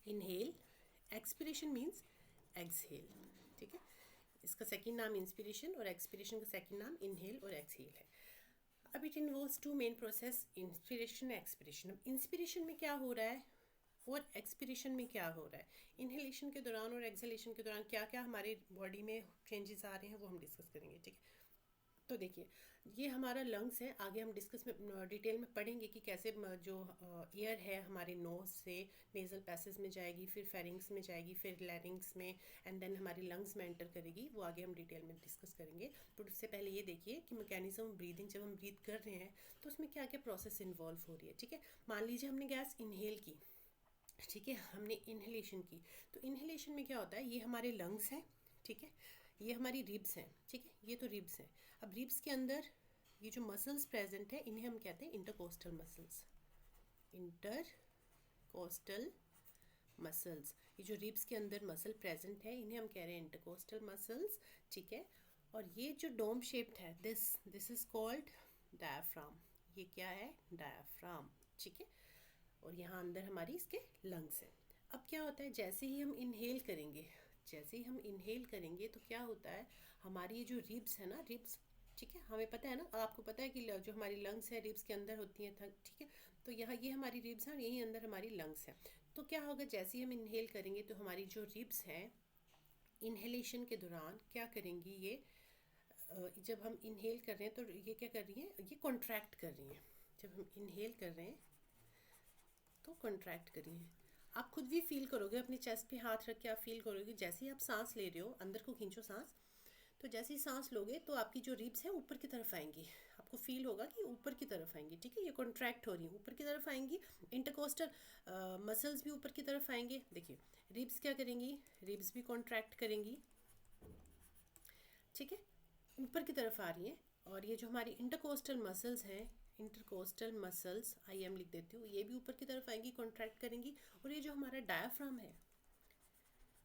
inhale, expiration means exhale. ठीक है, इसका सेकंड नाम इंस्पिरेशन और एक्सपिरेशन का सेकंड नाम इनहेल और एक्सहेल है। अब it involves 2 main process, inspiration, expiration. अब इंस्पिरेशन में क्या हो रहा है और एक्सपिरेशन में क्या हो रहा है, इनहेलेशन के दौरान और एक्सहेलेशन के दौरान क्या क्या हमारे बॉडी में चेंजेस आ रहे हैं, वो हम डिस्कस करेंगे। ठीक है, तो देखिए, ये हमारा लंग्स है, आगे हम डिस्कस में डिटेल में पढ़ेंगे कि कैसे जो एयर है हमारे नोज से नेज़ल पैसेज में जाएगी, फिर फेरिंग्स में जाएगी, फिर लैरिंग्स में, एंड देन हमारी लंग्स में एंटर करेगी, वो आगे हम डिटेल में डिस्कस करेंगे। तो उससे पहले ये देखिए कि मैकेनिज्म ब्रीदिंग, जब हम ब्रीथ कर रहे हैं तो उसमें क्या क्या प्रोसेस इन्वॉल्व हो रही है। ठीक है, मान लीजिए हमने गैस इनहेल की, ठीक है, हमने इनहेलेशन की, तो इनहेलेशन में क्या होता है, ये हमारे लंग्स हैं, ठीक है, ये हमारी रिब्स हैं, ठीक है, ये तो रिब्स हैं। अब रिब्स के अंदर ये जो मसल्स प्रेजेंट है, इन्हें हम कहते हैं इंटरकोस्टल मसल्स। इंटरकोस्टल मसल्स, ये जो रिब्स के अंदर मसल प्रेजेंट है, इन्हें हम कह रहे हैं इंटरकोस्टल मसल्स। ठीक है, और ये जो डोम शेप्ड है, दिस इज कॉल्ड डायाफ्राम। ये क्या है, डायाफ्राम। ठीक है, और यहाँ अंदर हमारी इसके लंग्स हैं। अब क्या होता है, जैसे ही हम इनहेल करेंगे, जैसे ही हम इनहेल करेंगे तो क्या होता है, हमारी ये जो रिब्स है ना, रिब्स, ठीक है, हमें पता है ना, आपको पता है कि जो हमारी लंग्स है रिब्स के अंदर होती हैं, ठीक है, तो यहाँ ये हमारी रिब्स हैं और यहीं अंदर हमारी लंग्स हैं। तो क्या होगा, जैसे ही हम इनहेल करेंगे तो हमारी जो रिब्स हैं इनहेलेशन के दौरान क्या करेंगी, ये जब हम इनहेल कर रहे हैं तो ये क्या कर रही हैं, ये कॉन्ट्रैक्ट कर रही हैं। जब हम इनहेल कर रहे हैं तो कॉन्ट्रैक्ट करिए, आप खुद भी फील करोगे, अपनी चेस्ट पे हाथ रख के आप फील करोगे, जैसे ही आप सांस ले रहे हो, अंदर को खींचो सांस, तो जैसे ही सांस लोगे तो आपकी जो रिब्स हैं ऊपर की तरफ आएंगी, आपको फील होगा कि ऊपर की तरफ आएंगी। ठीक है, ये कॉन्ट्रैक्ट हो रही है, ऊपर की तरफ आएंगी, इंटरकोस्टल मसल्स भी ऊपर की तरफ आएंगे। देखिए, रिब्स क्या करेंगी, रिब्स भी कॉन्ट्रैक्ट करेंगी, ठीक है, ऊपर की तरफ आ रही हैं। और ये जो हमारी इंटरकोस्टल मसल्स हैं, इंटरकोस्टल मसल्स, आई एम लिख देती हूँ, ये भी ऊपर की तरफ आएंगी, कॉन्ट्रैक्ट करेंगी। और ये जो हमारा डायाफ्राम है,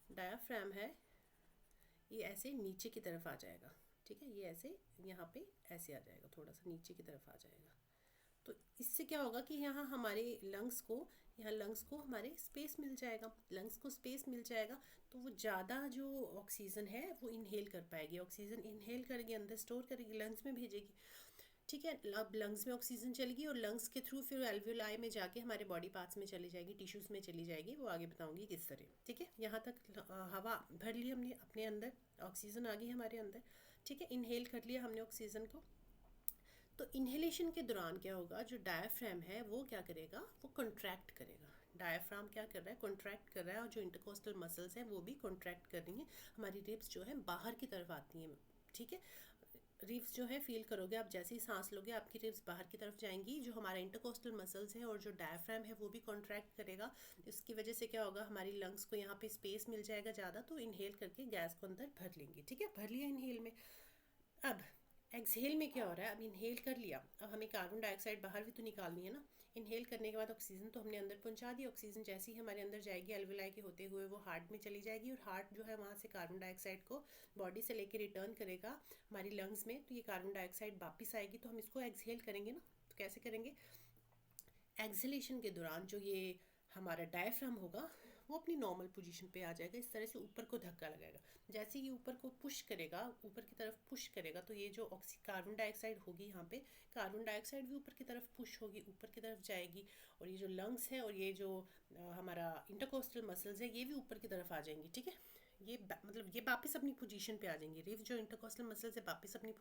डायाफ्राम है, ये ऐसे नीचे की तरफ आ जाएगा। ठीक है, ये ऐसे यहाँ पे ऐसे आ जाएगा, थोड़ा सा नीचे की तरफ आ जाएगा। तो इससे क्या होगा कि यहाँ हमारे लंग्स को हमारे स्पेस मिल जाएगा, लंग्स को स्पेस मिल जाएगा, तो वो ज़्यादा जो ऑक्सीजन है वो इनहेल कर पाएगी, ऑक्सीजन इनहेल करेगी, अंदर स्टोर करेगी, लंग्स में भेजेगी। ठीक है, अब लंग्स में ऑक्सीजन चलेगी और लंग्स के थ्रू फिर एल्वियोलाई में जाके हमारे बॉडी पार्ट्स में चली जाएगी, टिश्यूज़ में चली जाएगी, वो आगे बताऊंगी किस तरह। ठीक है, यहाँ तक हवा भर ली हमने अपने अंदर, ऑक्सीजन आ गई हमारे अंदर। ठीक है, इनहेल कर लिया हमने ऑक्सीजन को। तो इन्हेलेशन के दौरान क्या होगा, जो डायफ्राम है वो क्या करेगा, वो कॉन्ट्रैक्ट करेगा। डायफ्राम क्या कर रहा है, कॉन्ट्रैक्ट कर रहा है, और जो इंटरकोस्टल मसल्स हैं वो भी कॉन्ट्रैक्ट कर रही हैं, हमारी रिब्स जो है बाहर की तरफ आती हैं। ठीक है, रिब्स जो है फील करोगे आप, जैसे ही सांस लोगे आपकी रिब्स बाहर की तरफ जाएंगी, जो हमारा इंटरकोस्टल मसल्स है और जो डायफ्राम है वो भी कॉन्ट्रैक्ट करेगा। इसकी वजह से क्या होगा, हमारी लंग्स को यहाँ पे स्पेस मिल जाएगा ज़्यादा, तो इनहेल करके गैस को अंदर भर लेंगे। ठीक है, भर लिया इनहेल में। अब एक्सहेल में क्या हो रहा है, अब इनहेल कर लिया, अब हमें कार्बन डाइऑक्साइड बाहर भी तो निकालनी है ना। इनहेल करने के बाद ऑक्सीजन तो हमने अंदर पहुंचा दी, ऑक्सीजन जैसे ही हमारे अंदर जाएगी एल्वियोलाई के होते हुए वो हार्ट में चली जाएगी, और हार्ट जो है वहाँ से कार्बन डाइऑक्साइड को बॉडी से लेके रिटर्न करेगा हमारी लंग्स में, तो ये कार्बन डाइऑक्साइड वापस आएगी, तो हम इसको एक्सहेल करेंगे ना। तो कैसे करेंगे, एक्सहेलेशन के दौरान जो ये हमारा डायफ्राम होगा वो अपनी नॉर्मल पोजीशन पे आ जाएगा, इस तरह से ऊपर को धक्का लगाएगा। जैसे ही ऊपर को पुश करेगा, ऊपर की तरफ पुश करेगा, तो ये जो कार्बन डाइऑक्साइड होगी यहाँ पे, कार्बन डाइऑक्साइड भी ऊपर की तरफ पुश होगी, ऊपर की तरफ जाएगी, और ये जो लंग्स है और ये जो हमारा इंटरकोस्टल मसल्स है ये भी ऊपर की तरफ आ जाएंगी। ठीक है, ये मतलब ये वापस अपनी पोजीशन पे आ जाएंगी, रिव जो इंटरकोस्टल मसल्स है वापस अपनी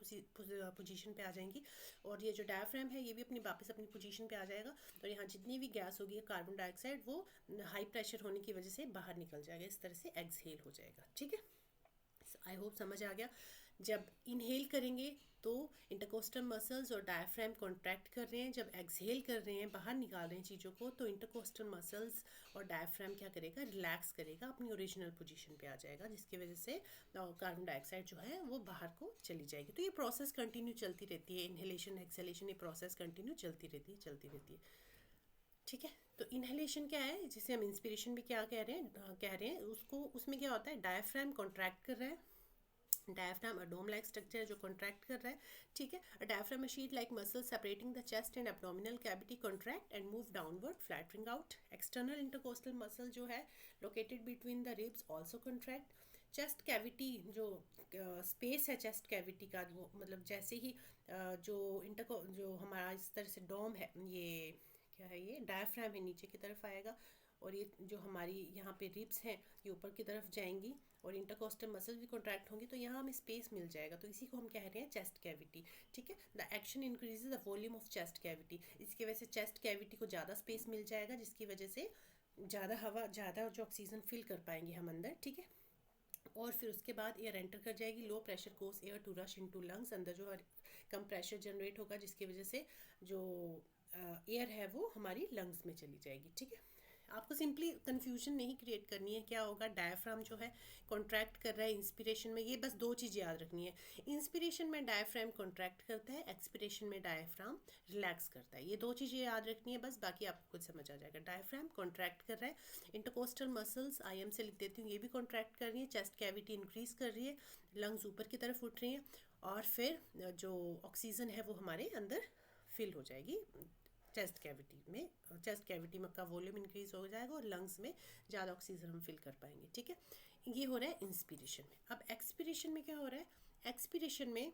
पोजीशन पे आ जाएंगी, और ये जो डायफ्राम है ये भी अपनी वापस अपनी पोजीशन पे आ जाएगा, और यहाँ जितनी भी गैस होगी कार्बन डाइऑक्साइड वो हाई प्रेशर होने की वजह से बाहर निकल जाएगा, इस तरह से एक्सहेल हो जाएगा। ठीक है, आई होप समझ आ गया। जब इनहेल करेंगे तो इंटरकोस्टल मसल्स और डायफ्राम कॉन्ट्रैक्ट कर रहे हैं, जब एक्सहेल कर रहे हैं, बाहर निकाल रहे हैं चीज़ों को, तो इंटरकोस्टल मसल्स और डायफ्राम क्या करेगा, रिलैक्स करेगा, अपनी ओरिजिनल पोजीशन पे आ जाएगा, जिसकी वजह से कार्बन डाइऑक्साइड जो है वो बाहर को चली जाएगी। तो ये प्रोसेस कंटिन्यू चलती रहती है, इनहेलेशन एक्सहेलेशन, ये प्रोसेस कंटिन्यू चलती रहती है। ठीक है, तो इनहेलेशन क्या है, जिसे हम इंस्पिरेशन भी क्या कह रहे हैं उसको, उसमें क्या होता है, डायफ्राम कॉन्ट्रैक्ट कर रहा है, डायफ्राम डोम लाइक स्ट्रक्चर है जो कॉन्ट्रैक्ट कर रहा है। ठीक है, diaphragm sheet like muscle separating the chest and abdominal cavity contract and move downward flattering out. External intercostal muscle जो है located between the ribs also contract. Chest cavity जो स्पेस है चेस्ट कैविटी का, वो मतलब जैसे ही जो हमारा इस तरह से डोम है, ये क्या है, ये डायफ्राम है, नीचे की तरफ आएगा, और ये जो हमारी यहाँ पे रिब्स हैं ये ऊपर की तरफ जाएंगी, और इंटरकोस्टल मसल भी कॉन्ट्रैक्ट होंगी, तो यहाँ हमें स्पेस मिल जाएगा, तो इसी को हम कह रहे हैं चेस्ट कैविटी। ठीक है, the action increases the volume of chest cavity, इसकी वजह से चेस्ट कैविटी को ज़्यादा स्पेस मिल जाएगा, जिसकी वजह से ज़्यादा हवा, ज़्यादा जो ऑक्सीजन फिल कर पाएंगे हम अंदर। ठीक है, और फिर उसके बाद एयर एंटर कर जाएगी, low pressure cause air to rush into lungs, अंदर जो कम प्रेशर जनरेट होगा, जिसकी वजह से जो एयर है वो हमारी लंग्स में चली जाएगी। ठीक है, आपको सिंपली कन्फ्यूजन नहीं क्रिएट करनी है, क्या होगा, डायफ्राम जो है कॉन्ट्रैक्ट कर रहा है इंस्पिरेशन में, ये बस दो चीज़ें याद रखनी है, इंस्पिरेशन में डायफ्राम कॉन्ट्रैक्ट करता है, एक्सपिरेशन में डायफ्राम रिलैक्स करता है, ये दो चीज़ें याद रखनी है बस, बाकी आपको कुछ समझ आ जाएगा। डायफ्राम कॉन्ट्रैक्ट कर रहा है, इंटरकोस्टल मसल्स IM से लिख देती हूँ, ये भी कॉन्ट्रैक्ट कर रही है, चेस्ट कैविटी इंक्रीज कर रही है, लंग्स ऊपर की तरफ उठ रही हैं, और फिर जो ऑक्सीजन है वो हमारे अंदर फिल हो जाएगी, चेस्ट कैविटी में का वॉल्यूम इंक्रीज हो जाएगा, और लंग्स में ज़्यादा ऑक्सीजन हम फिल कर पाएंगे। ठीक है, ये हो रहा है इंस्पिरेशन में। अब एक्सपिरेशन में क्या हो रहा है, एक्सपिरेशन में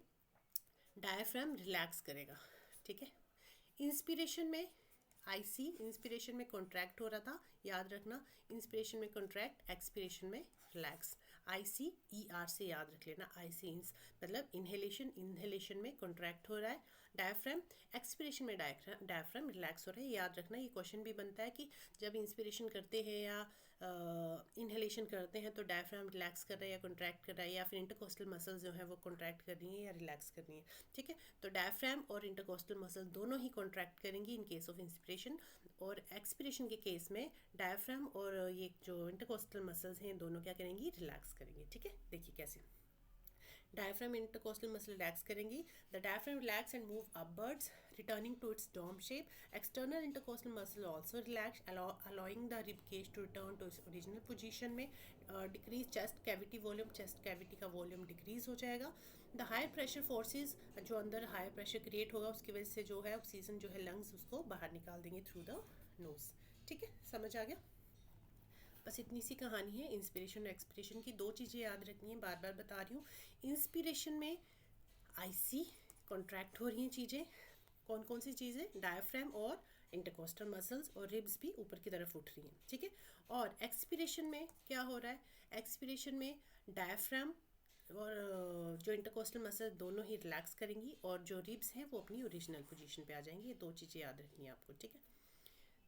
डायफ्राम रिलैक्स करेगा। ठीक है, इंस्पिरेशन में IC, इंस्पिरेशन में कॉन्ट्रैक्ट हो रहा था, याद रखना, इंस्पिरेशन में कॉन्ट्रैक्ट, एक्सपिरेशन में रिलैक्स, ICER से याद रख लेना, IC मतलब इनहेलेशन में कॉन्ट्रैक्ट हो रहा है डायफ्राम, एक्सपिरेशन में डायफ्राम रिलैक्स हो रहा है। याद रखना, ये क्वेश्चन भी बनता है कि जब इंस्पिरेशन करते हैं या इनहेलेशन करते हैं तो डायफ्राम रिलैक्स कर रहा है या कॉन्ट्रैक्ट कर रहा है, या फिर इंटरकोस्टल मसल्स जो है वो कॉन्ट्रैक्ट कर रही हैं या रिलैक्स कर रही हैं। ठीक है, तो डायफ्राम और इंटरकोस्टल मसल दोनों ही कॉन्ट्रैक्ट करेंगी इन केस ऑफ इंस्पिरेशन, और एक्सपिरेशन के केस में डायफ्राम और ये जो इंटरकोस्टल मसल्स हैं दोनों क्या करेंगी, रिलैक्स करेंगे। ठीक है, देखिए कैसे, डायफ्राम इंटरकोस्टल मसल रिलैक्स करेंगी. The diaphragm relax and move upwards returning to its dome shape. External intercostal muscle also relax allowing the rib cage to return to its original position में. Decrease chest cavity volume, chest cavity का volume decrease हो जाएगा. The higher pressure forces, जो अंदर higher pressure create होगा उसकी वजह से जो है ऑक्सीजन जो है लंग्स उसको बाहर निकाल देंगे थ्रू द नोज. ठीक है, समझ आ गया. बस इतनी सी कहानी है इंस्पिरेशन और एक्सपिरेशन की. दो चीज़ें याद रखनी है, बार बार बता रही हूँ. इंस्पिरेशन में आईसी कॉन्ट्रैक्ट हो रही हैं चीज़ें. कौन कौन सी चीज़ें? डायफ्राम और इंटरकोस्टल मसल्स और रिब्स भी ऊपर की तरफ उठ रही हैं. ठीक है. और एक्सपिरेशन में क्या हो रहा है? एक्सपिरेशन में डायफ्राम और जो इंटरकोस्टल मसल दोनों ही रिलैक्स करेंगी और जो रिब्स हैं वो अपनी ओरिजिनल पोजीशन पे आ जाएंगी. ये दो चीज़ें याद रखनी है आपको. ठीक है.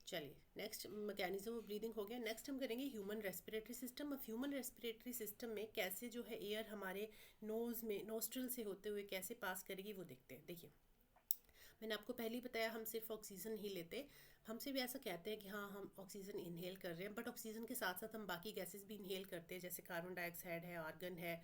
चलिए, नेक्स्ट मैकेनिज्म ऑफ ब्रीदिंग हो गया. नेक्स्ट हम करेंगे ह्यूमन रेस्पिरेटरी सिस्टम. अब ह्यूमन रेस्पिरेटरी सिस्टम में कैसे जो है एयर हमारे नोज़ में नोस्ट्रल से होते हुए कैसे पास करेगी वो देखते हैं. देखिए, मैंने आपको पहले ही बताया हम सिर्फ ऑक्सीजन ही लेते. हमसे भी ऐसा कहते हैं कि हाँ हम ऑक्सीजन इनहेल कर रहे हैं, बट ऑक्सीजन के साथ साथ हम बाकी गैसेस भी इनहेल करते हैं, जैसे कार्बन डाइऑक्साइड है, आर्गन है,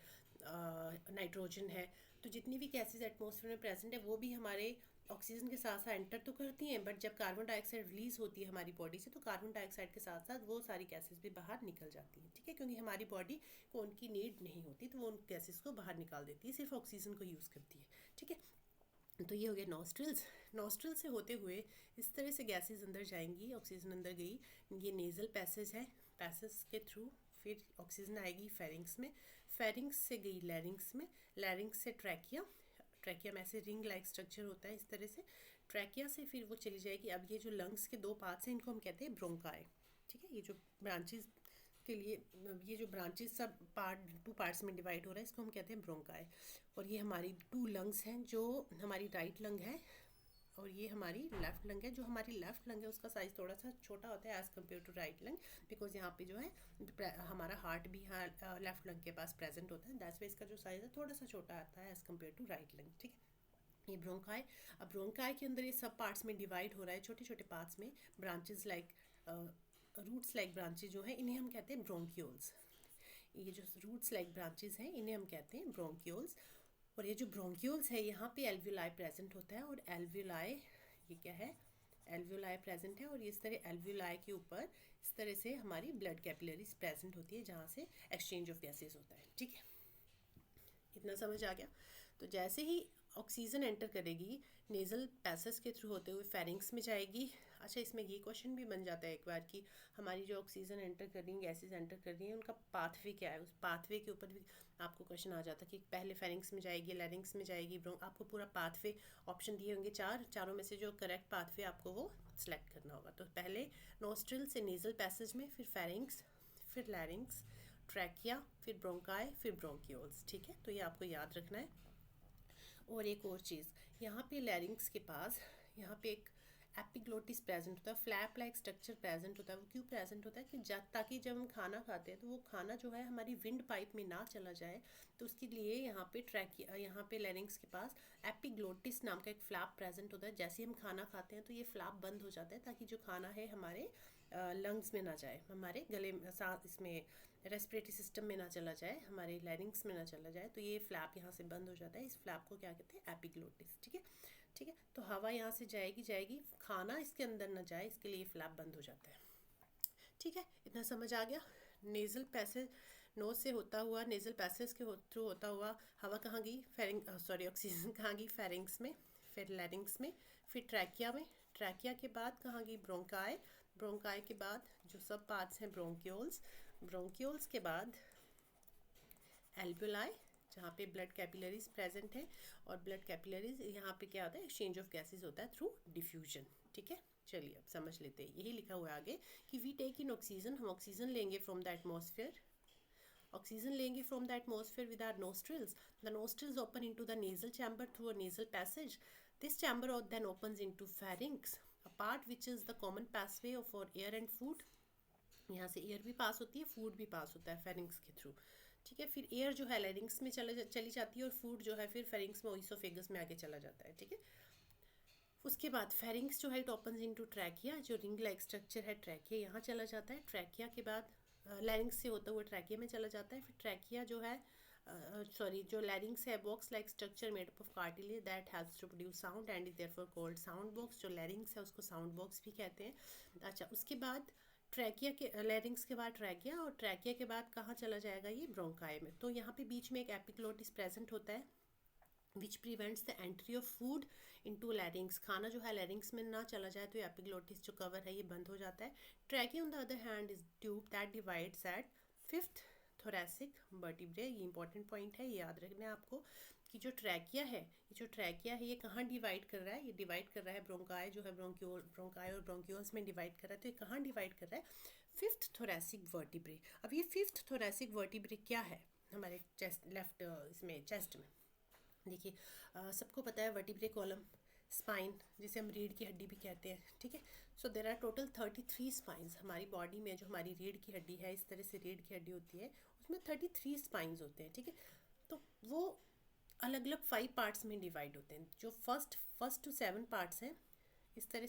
नाइट्रोजन है. तो जितनी भी गैसेस एटमॉस्फेयर में प्रेजेंट है वो भी हमारे ऑक्सीजन के साथ साथ एंटर तो करती हैं, बट जब कार्बन डाइऑक्साइड रिलीज होती है हमारी बॉडी से तो कार्बन डाइऑक्साइड के साथ साथ वो सारी गैसेस भी बाहर निकल जाती हैं. ठीक है, क्योंकि हमारी बॉडी को उनकी नीड नहीं होती तो वो उन गैसेस को बाहर निकाल देती है, सिर्फ ऑक्सीजन को यूज़ करती है. ठीक है. तो ये हो गया नॉस्ट्रल्स. नॉस्ट्रल से होते हुए इस तरह से गैसेस अंदर जाएंगी, ऑक्सीजन अंदर गई, ये नेज़ल पैसेज है, पैसेज के थ्रू फिर ऑक्सीजन आएगी फेरिंग्स में, फेरिंग्स से गई लैरिंग्स में, लैरिंग्स से ट्रैकिया, ट्रैकिया में ऐसे रिंग लाइक स्ट्रक्चर होता है इस तरह से, ट्रैकिया से फिर वो चली जाएगी. अब ये जो लंग्स के दो पार्ट्स हैं इनको हम कहते हैं ब्रोंकाई. ठीक है, ये जो ब्रांचेस के लिए ये जो ब्रांचेस सब टू पार्ट्स में डिवाइड हो रहा है इसको हम कहते हैं ब्रोंकाई. और ये हमारी टू लंग्स हैं, जो हमारी राइट लंग है और ये हमारी लेफ़्ट लंग है. जो हमारी लेफ़्ट लंग है उसका साइज़ थोड़ा सा छोटा होता है as compare to right lung, because यहाँ पे जो है हमारा हार्ट भी यहाँ लेफ़्ट लंग के पास प्रेजेंट होता है. दैट्स वाई इसका जो साइज़ है थोड़ा सा छोटा आता है as compare to right lung. ठीक है, ये ब्रोंकाई. अब ब्रोंकाई के अंदर ये सब पार्ट्स में डिवाइड हो रहा है, छोटे छोटे पार्ट्स में. Branches like roots like branches जो है इन्हें हम कहते हैं ब्रोंक्यूल्स. ये जो रूट्स लाइक ब्रांचेस हैं इन्हें हम कहते हैं ब्रोंक्यूल्स. और ये जो ब्रोंक्यूल्स है यहाँ पे एल्वियोलाई प्रेजेंट होता है, और एल्वियोलाई ये क्या है? एल्वियोलाई प्रेजेंट है. और इस तरह एल्वियोलाई के ऊपर इस तरह से हमारी ब्लड कैपिलरीज प्रेजेंट होती है जहाँ से एक्सचेंज ऑफ गैसेज होता है. ठीक है, इतना समझ आ गया. तो जैसे ही ऑक्सीजन एंटर करेगी नेज़ल पैसेज के थ्रू होते हुए फेरिंग्स में जाएगी. अच्छा, इसमें ये क्वेश्चन भी बन जाता है एक बार कि हमारी जो ऑक्सीजन एंटर कर रही हैं, गैसेज एंटर कर रही हैं, उनका पाथवे क्या है. उस पाथवे के ऊपर भी आपको क्वेश्चन आ जाता है कि पहले फेरिंग्स में जाएगी, लैरिंग्स में जाएगी, आपको पूरा पाथवे ऑप्शन दिए होंगे चारों में से जो करेक्ट पाथवे आपको वो सिलेक्ट करना होगा. तो पहले नोस्ट्रल से नेज़ल पैसेज में, फिर फेरिंग्स, फिर लैरिंग्स, ट्रैकिया, फिर ब्रोंकाई, फिर ब्रोंक्यूल्स. ठीक है, तो ये आपको याद रखना है. और एक और चीज़, यहाँ पे लैरिंग्स के पास यहाँ पे एक एपिग्लोटिस प्रेजेंट होता है, फ्लैप लाइक स्ट्रक्चर प्रेजेंट होता है. वो क्यों प्रेजेंट होता है कि ताकि जब हम खाना खाते हैं तो वो खाना जो है हमारी विंड पाइप में ना चला जाए, तो उसके लिए यहाँ पे यहाँ पे लैरिंग्स के पास एपिग्लोटिस नाम का एक फ्लैप प्रेजेंट होता है. जैसे हम खाना खाते हैं तो ये फ्लैप बंद हो जाता है ताकि जो खाना है हमारे लंग्स में ना जाए, हमारे गले साथ इसमें रेस्पिरेटरी सिस्टम में ना चला जाए, हमारे लैरिंग्स में ना चला जाए. तो ये फ्लैप यहाँ से बंद हो जाता है. इस फ्लैप को क्या कहते हैं? एपिग्लोटिस. ठीक है, ठीक है. तो हवा यहाँ से जाएगी, खाना इसके अंदर ना जाए इसके लिए फ्लैप बंद हो जाता है. ठीक है, इतना समझ आ गया. नेज़ल पैसेज, नोज से होता हुआ नेज़ल पैसेज के थ्रू होता हुआ हवा कहाँ गई? ऑक्सीजन कहाँ गई? फेरिंग्स में, फिर लैरिंग्स में, फिर ट्रैकिया में, ट्रैकिया के बाद कहाँ गई? ब्रोंकाई, ब्रोंकाई के बाद जो सब पार्ट्स हैं ब्रोंक्यूल्स, ब्रोंक्यूल्स के बाद एल्वियोलाई जहाँ पे ब्लड कैपिलरीज प्रेजेंट है. और ब्लड कैपिलरीज यहाँ पे क्या होता है? एक्सचेंज ऑफ गैसेज होता है थ्रू डिफ्यूजन. ठीक है, चलिए अब समझ लेते हैं. यही लिखा हुआ है आगे कि वी टेक इन ऑक्सीजन, हम ऑक्सीजन लेंगे फ्रॉम द एटमॉस्फेयर, ऑक्सीजन लेंगे from the atmosphere with our nostrils. The nostrils open into the nasal chamber through a nasal passage. This chamber then opens into pharynx, a part which is the common passway for air and food. यहाँ से air भी पास होती है, food भी पास होता है pharynx के through. ठीक है, फिर एयर जो है लैरिंग्स में चली जाती है और फूड जो है फिर फेरिंग्स में ओइसोफेगस में आगे चला जाता है. ठीक है, उसके बाद फेरिंग्स जो है इट ओपन्स इनटू ट्रैकिया, जो रिंग लाइक स्ट्रक्चर है ट्रैकिया यहाँ चला जाता है. ट्रैकिया के बाद लैरिंग्स से होता हुआ ट्रैकिया में चला जाता है. फिर ट्रैकिया जो है सॉरी, जो लैरिंग्स है box like structure made up of cartilage that has to produce sound and is therefore called sound box. जो लैरिंग्स है उसको साउंड बॉक्स भी कहते हैं। अच्छा, उसके बाद ट्रैकिया के, लैरिंग्स के बाद ट्रैकिया, और ट्रैकिया के बाद कहाँ चला जाएगा ये, ब्रोंकाई में। तो यहाँ पे बीच में एक एपिग्लोटिस प्रेजेंट होता है which prevents the entry of food into लैरिंग्स। खाना जो है लैरिंग्स में ना चला जाए तो ये एपिग्लोटिस जो कवर है ये बंद हो जाता है। Trachea on the other hand is tube that divides at fifth thoracic vertebrae. ये इंपॉर्टेंट पॉइंट है, ये याद रखना है आपको कि जो ट्रैकिया है, ये जो ट्रैकिया है ये कहाँ डिवाइड कर रहा है, ये डिवाइड कर रहा है ब्रोंकाई जो है, ब्रोंकाई और ब्रोंक्यूल्स में डिवाइड कर रहा है। तो ये कहाँ डिवाइड कर रहा है, फिफ्थ थोरैसिक वर्टिब्रे। अब ये फिफ्थ थोरैसिक वर्टिब्रे क्या है हमारे चेस्ट, लेफ्ट इसमें चेस्ट में, देखिए सबको पता है वर्टिब्रे कॉलम, स्पाइन जिसे हम रीढ़ की हड्डी भी कहते हैं, ठीक है। सो देर आर टोटल 33 स्पाइंस हमारी बॉडी में। जो हमारी रीढ़ की हड्डी है, इस तरह से रीढ़ की हड्डी होती है, उसमें 33 स्पाइंस होते हैं, ठीक है। तो वो अलग अलग 5 पार्ट्स में डिवाइड होते हैं। जो फर्स्ट टू 7 पार्ट्स हैं, इस तरह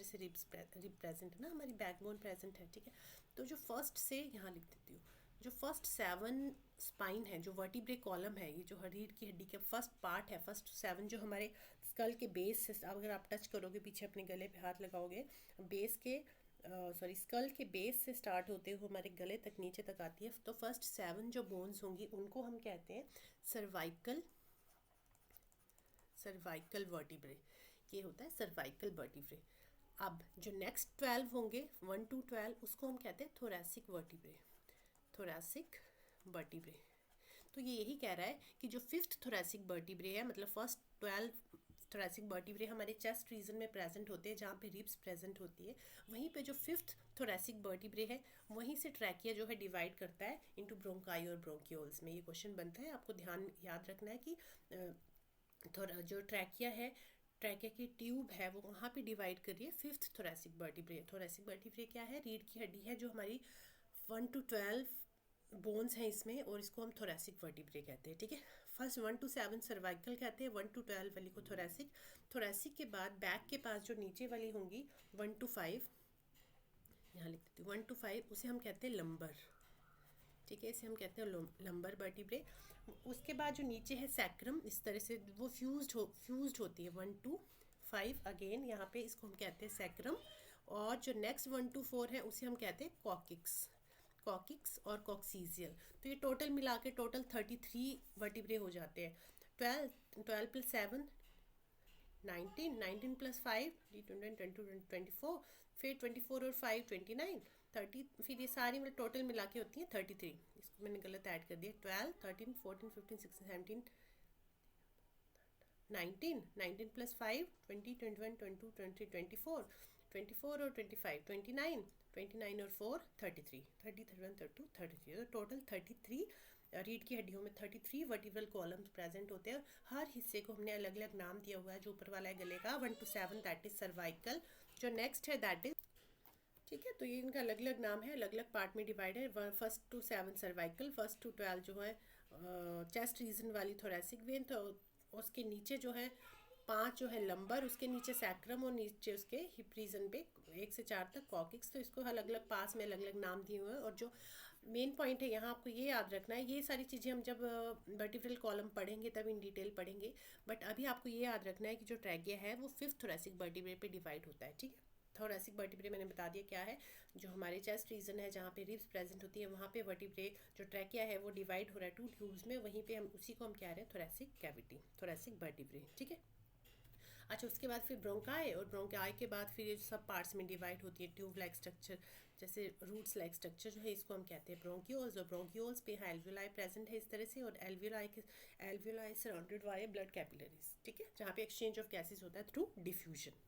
से रिब्स प्रेजेंट है ना, हमारी बैकबोन प्रेजेंट है, ठीक है। तो जो फर्स्ट से, यहाँ लिख देती हूँ, जो फर्स्ट 7 स्पाइन है, जो वर्टिब्रे कॉलम है, ये जो रीढ़ की हड्डी का फर्स्ट पार्ट है, फर्स्ट 7 जो हमारे स्कल के बेस से, अगर आप टच करोगे पीछे अपने गले पे हाथ लगाओगे, बेस के स्कल के बेस से स्टार्ट होते हुए हमारे गले तक नीचे तक आती है। तो फर्स्ट 7 जो बोन्स होंगी उनको हम कहते हैं सर्वाइकल वर्टिब्रे। ये होता है सर्वाइकल वर्टिब्रे। अब जो नेक्स्ट 12 होंगे 1 to 12, उसको हम कहते हैं थोरैसिक वर्टिब्रे। तो ये यही कह रहा है कि जो फिफ्थ थोरैसिक वर्टिब्रे है, मतलब फर्स्ट 12 थोरैसिक वर्टिब्रे हमारे चेस्ट रीजन में प्रेजेंट होते हैं, जहाँ पे रिब्स प्रेजेंट होती है। वहीं पे जो फिफ्थ थोरैसिक वर्टिब्रे है, वहीं से ट्रैकिया जो है डिवाइड करता है इनटू ब्रोंकाई और ब्रोंक्यूल्स में। ये क्वेश्चन बनता है, आपको ध्यान याद रखना है कि जो ट्रैकिया है, ट्रैकिया की ट्यूब है, वो वहाँ पे डिवाइड कर रही है fifth thoracic vertebrae. Thoracic vertebrae क्या है, रीढ़ की हड्डी है जो हमारी 1 to 12 बोन्स हैं इसमें, और इसको हम थोरैसिक वर्टिब्रे कहते हैं, ठीक है। फर्स्ट 1 to 7 सर्वाइकल कहते हैं, 1 to 12 वाली को थोरैसिक के बाद बैक के पास जो नीचे वाली होंगी 1 to 5, यहाँ लिख देती हूँ 1 to 5, उसे हम कहते हैं लंबर, ठीक है, इसे हम कहते हैं लंबर वर्टिब्रे। उसके बाद जो नीचे है सैक्रम, इस तरह से वो फ्यूज्ड होती है 1 to 5 अगेन, यहाँ पे इसको हम कहते हैं सैक्रम। और जो नेक्स्ट 1 to 4 है उसे हम कहते हैं कॉकिक्स और कॉक्सीजियल। तो ये टोटल मिला के टोटल 33 वर्टिब्रे हो जाते हैं। 12 + 7 19, 19 + 5 24, फिर 24 और 5 29, 30, फिर ये सारी मतलब टोटल मिला के होती हैं 33। इसको मैंने गलत ऐड कर दिया, 12, 13, 14, 15, 16, 17, 19, 19 + 5 20, 21, 22, 23, 24, 24 और 25 29, 29 और 4 33, 30, 31, 32, 33। तो टोटल 33 रीढ़ की हड्डियों में 33 वर्टिब्रल कॉलम्स प्रेजेंट होते हैं। हर हिस्से को हमने अलग अलग नाम दिया हुआ है। जो ऊपर वाला है गले का 1 to 7 दैट इज सर्वाइकल, जो नेक्स्ट है दैट इज, ठीक है। तो ये इनका अलग अलग नाम है, अलग अलग पार्ट में डिवाइड है। 1 to 7 सर्वाइकल, 1 to 12 जो है चेस्ट रीजन वाली थोरैसिक वेन, तो उसके नीचे जो है 5 जो है लंबर, उसके नीचे सैक्रम, और नीचे उसके हिप रीजन पे 1 से 4 तक कॉकिक्स। तो इसको अलग अलग पास में अलग अलग नाम दिए हुए हैं। और जो मेन पॉइंट है यहाँ आपको ये याद रखना है, ये सारी चीज़ें हम जब वर्टिब्रल कॉलम पढ़ेंगे तब इन डिटेल पढ़ेंगे, बट अभी आपको ये याद रखना है कि जो ट्रैकिया है वो फिफ्थ थोरैसिक वर्टिब्रे पे डिवाइड होता है, ठीक है। थोरैसिक वर्टिब्रे मैंने बता दिया क्या है, जो हमारे चेस्ट रीजन है जहाँ पे रिब्स प्रेजेंट होती है, वहाँ पे वर्टिब्रे जो ट्रैकिया है वो डिवाइड हो रहा है 2 ट्यूब्स में, वहीं पे हम उसी को हम कह रहे हैं थोरैसिक कैविटी, थोरैसिक वर्टिब्रे, ठीक है। अच्छा, उसके बाद फिर ब्रोंकाई, और ब्रोंकाई के बाद फिर ये सब पार्ट्स में डिवाइड होती है ट्यूब लाइक स्ट्रक्चर, जैसे रूट्स लाइक स्ट्रक्चर जो है इसको हम कहते हैं ब्रोंक्यूल्स। और ब्रोंक्यूल्स पे एल्वियोलाई प्रेजेंट है इस तरह से, और alveoli surrounded by blood capillaries, ठीक है, जहाँ पे एक्सचेंज ऑफ गैसेज होता है थ्रू डिफ्यूजन।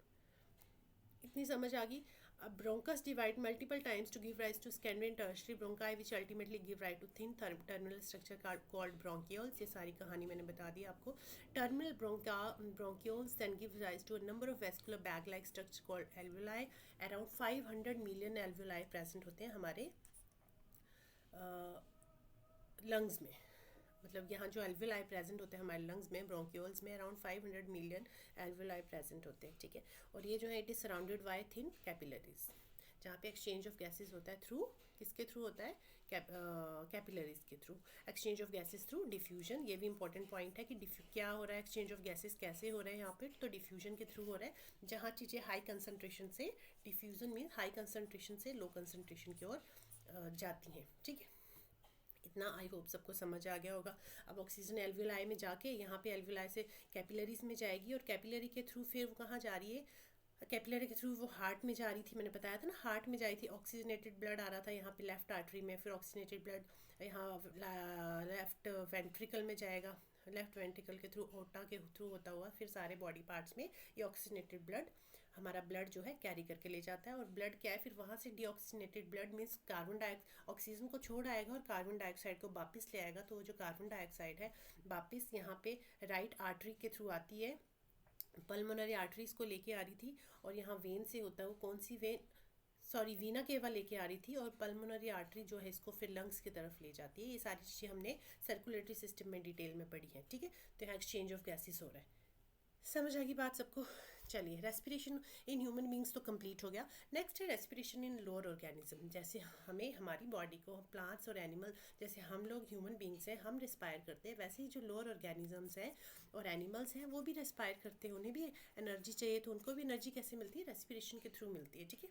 इतनी समझ आ गई। अब bronchus divide multiple times to give rise to secondary and tertiary bronchi which ultimately give rise to thin terminal structure called bronchioles. ये सारी कहानी मैंने बता दी आपको। Terminal bronchioles then give rise to a number of vascular bag like structure called alveoli. Around 500 million alveoli present होते हैं हमारे लंग्स में। मतलब यहाँ जो एल्वियोलाई प्रेजेंट होते हैं हमारे लंग्स में, ब्रोंक्यूल्स में अराउंड 500 मिलियन एल्वियोलाई प्रेजेंट होते हैं, ठीक है। और ये जो है it is surrounded by thin capillaries. जहाँ पे एक्सचेंज ऑफ गैसेस होता है थ्रू, किसके थ्रू होता है, कैपिलरीज के through. Exchange of gases through diffusion, ये भी इंपॉर्टेंट पॉइंट है कि क्या हो रहा है, एक्सचेंज ऑफ गैसेस कैसे हो रहे हैं यहाँ पे, तो डिफ्यूजन के थ्रू हो रहा है, जहाँ चीज़ें हाई कंसनट्रेशन से, डिफ्यूजन मीन हाई कंसनट्रेशन से लो कंसनट्रेशन की ओर जाती हैं। ठीक है, इतना आई होप सबको समझ आ गया होगा। अब ऑक्सीजन एल्वियोलाई में जाके यहाँ पे एल्वियोलाई से कैपिलरीज में जाएगी, और कैपिलरी के थ्रू फिर वो कहाँ जा रही है, कैपिलरी के थ्रू वो हार्ट में जा रही थी, मैंने बताया था ना, हार्ट में जा रही थी, ऑक्सीजनेटेड ब्लड आ रहा था यहाँ पे लेफ्ट आर्टरी में, फिर ऑक्सीजनेटेड ब्लड यहाँ लेफ्ट वेंट्रिकल में जाएगा, लेफ्ट वेंट्रिकल के थ्रू ओटा के थ्रू होता हुआ फिर सारे बॉडी पार्ट्स में ये ऑक्सीजनेटेड ब्लड हमारा ब्लड जो है कैरी करके ले जाता है। और ब्लड क्या है, फिर वहाँ से deoxygenated blood means carbon dioxide, oxygen को छोड़ आएगा और कार्बन डाइऑक्साइड को वापस ले आएगा। तो वो जो कार्बन डाइऑक्साइड है वापस यहाँ पे राइट आर्टरी के थ्रू आती है, पल्मोनरी आर्टरीज को लेके आ रही थी, और यहाँ वेन से होता है, वो कौन सी वेन, सॉरी वीना केवा लेके आ रही थी, और पल्मोनरी आर्टरी जो है इसको फिर लंग्स की तरफ ले जाती है। ये सारी चीज़ें हमने सर्कुलेटरी सिस्टम में डिटेल में पढ़ी है। ठीक है, तो यहाँ एक्सचेंज ऑफ गैसेस हो रहा है। समझ आ गई बात सबको? चलिए, रेस्पिरेशन इन ह्यूमन बींग्स तो कंप्लीट हो गया। नेक्स्ट है रेस्पिरेशन इन लोअर ऑर्गेनिज्म। जैसे हमें हमारी बॉडी को प्लांट्स और एनिमल, जैसे हम लोग ह्यूमन बींग्स हैं हम रिस्पायर करते हैं, वैसे ही जो लोअर ऑर्गेनिजम्स हैं और एनिमल्स हैं वो भी रिस्पायर करते हैं, उन्हें भी एनर्जी चाहिए। तो उनको भी एनर्जी कैसे मिलती है, रेस्पिरेशन के थ्रू मिलती है। ठीक है,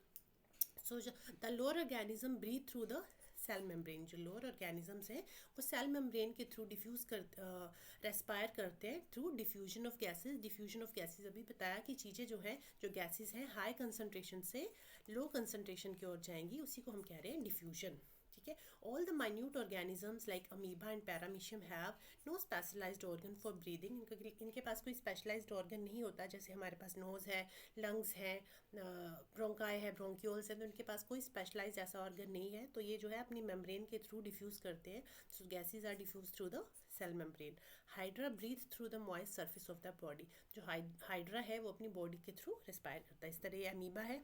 so the lower organism breathe through the cell membrane. जो लोअर ऑर्गेनिजम्स हैं वो सेल मेम्ब्रेन के थ्रू डिफ्यूज कर रेस्पायर करते हैं through diffusion of gases. Diffusion of gases अभी बताया कि चीज़ें जो हैं, जो गैसेस हैं हाई कंसनट्रेशन से लो कंसनट्रेशन की ओर जाएंगी, उसी को हम कह रहे हैं डिफ्यूजन। ठीक है, all the minute organisms like amoeba and paramecium have no specialised organ for breathing. इनके पास कोई स्पेशलाइज्ड ऑर्गन नहीं होता, जैसे हमारे पास नोज़ है, लंग्स है, ब्रोंकाई है, ब्रोंक्यूल्स है, तो इनके पास कोई स्पेशलाइज्ड ऐसा ऑर्गन नहीं है। तो ये जो है अपनी मेम्ब्रेन के थ्रू डिफ्यूज़ करते हैं। So gases are diffuse through the cell membrane. Hydra breathe through the moist surface of the body. जो हाइड्रा है वो अपनी बॉडी के थ्रू रिस्पायर करता है। इस तरह ये अमीबा है,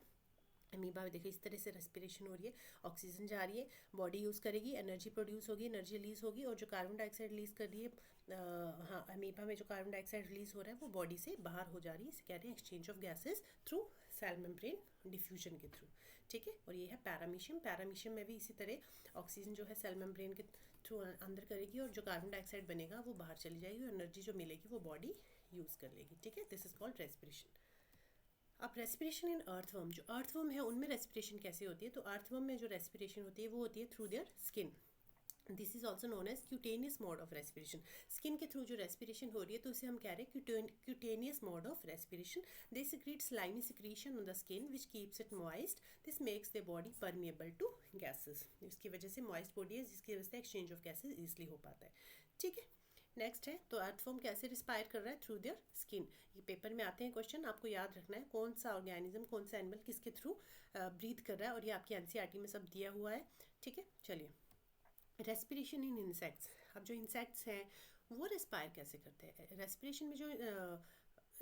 अमीबा में देखिए इस तरह से रेस्पिरेशन हो रही है, ऑक्सीजन जा रही है, बॉडी यूज़ करेगी, एनर्जी प्रोड्यूस होगी, एनर्जी रिलीज होगी, और जो कार्बन डाइऑक्साइड रिलीज कर रही है, हाँ अमीबा में जो कार्बन डाइऑक्साइड रिलीज हो रहा है वो बॉडी से बाहर हो जा रही है। इसे कह रहे हैं exchange of gases through cell membrane diffusion के थ्रू। ठीक है, और ये है पैरामीशियम। पैरामीशियम में भी इसी तरह ऑक्सीजन जो है सेल मेम्ब्रेन के थ्रू अंदर करेगी, और जो कार्बन डाइऑक्साइड बनेगा वो बाहर चली जाएगी, और एनर्जी जो मिलेगी वो बॉडी यूज़ कर लेगी। ठीक है, दिस इज कॉल्ड रेस्पिरेशन। अब रेस्पिरेशन इन अर्थवर्म, जो अर्थवर्म है उनमें रेस्पिरेशन कैसे होती है, तो अर्थवर्म में जो रेस्पिरेशन होती है वो होती है through their skin. This is also known as cutaneous mode of respiration. Skin के थ्रू जो रेस्पिरेशन हो रही है तो उसे हम कह रहे हैं cutaneous mode of respiration. They secrete slimy secretion on the skin which keeps it moist. This makes the body permeable to gases. इसकी वजह से मॉइस्ट बॉडी है, जिसकी वजह से एक्सचेंज ऑफ गैसेज ईजिली हो पाता है। ठीक है, नेक्स्ट है तो अर्थवर्म कैसे रिस्पायर कर रहा है, थ्रू देयर स्किन। ये पेपर में आते हैं क्वेश्चन, आपको याद रखना है कौन सा ऑर्गेनिज्म, कौन सा एनिमल किसके थ्रू ब्रीथ कर रहा है, और ये आपकी एनसीईआरटी में सब दिया हुआ है। ठीक है, चलिए, रेस्पिरेशन इन इंसेक्ट्स। अब जो इंसेक्ट्स हैं वो रिस्पायर कैसे करते हैं, रेस्पिरेशन में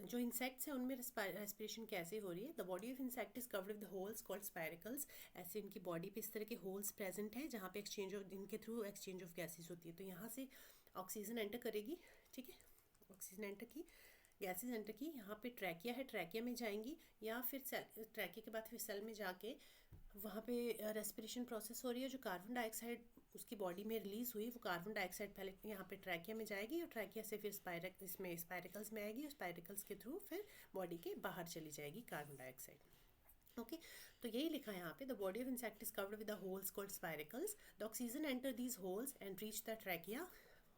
जो इंसेक्ट्स हैं उनमें रेस्पिरेशन कैसे हो रही है। The body of insect is covered with holes called spiracles. ऐसे इनकी बॉडी पे इस तरह के होल्स प्रेजेंट है जहाँ पे एक्सचेंज ऑफ, इनके थ्रू एक्सचेंज ऑफ गैसेज होती है। तो यहाँ से ऑक्सीजन एंटर करेगी। ठीक है, ऑक्सीजन एंटर की, गैसेज एंटर की, यहाँ पे ट्रैकिया है, ट्रैकिया में जाएंगी, या फिर ट्रैकिया के बाद फिर सेल में जाके वहाँ पे रेस्पिरेशन प्रोसेस हो रही है। जो कार्बन डाइऑक्साइड उसकी बॉडी में रिलीज़ हुई वो कार्बन डाइऑक्साइड पहले यहाँ पे ट्रैकिया में जाएगी, और ट्रैकिया से फिर इसमें स्पायरिकल्स में आएगी, और स्पायरिकल्स के थ्रू फिर बॉडी के बाहर चली जाएगी कार्बन डाइऑक्साइड। ओके, तो यही लिखा है यहाँ पे, the body of insect is covered with the holes called spiracles. The oxygen enter these holes and reach the trachea.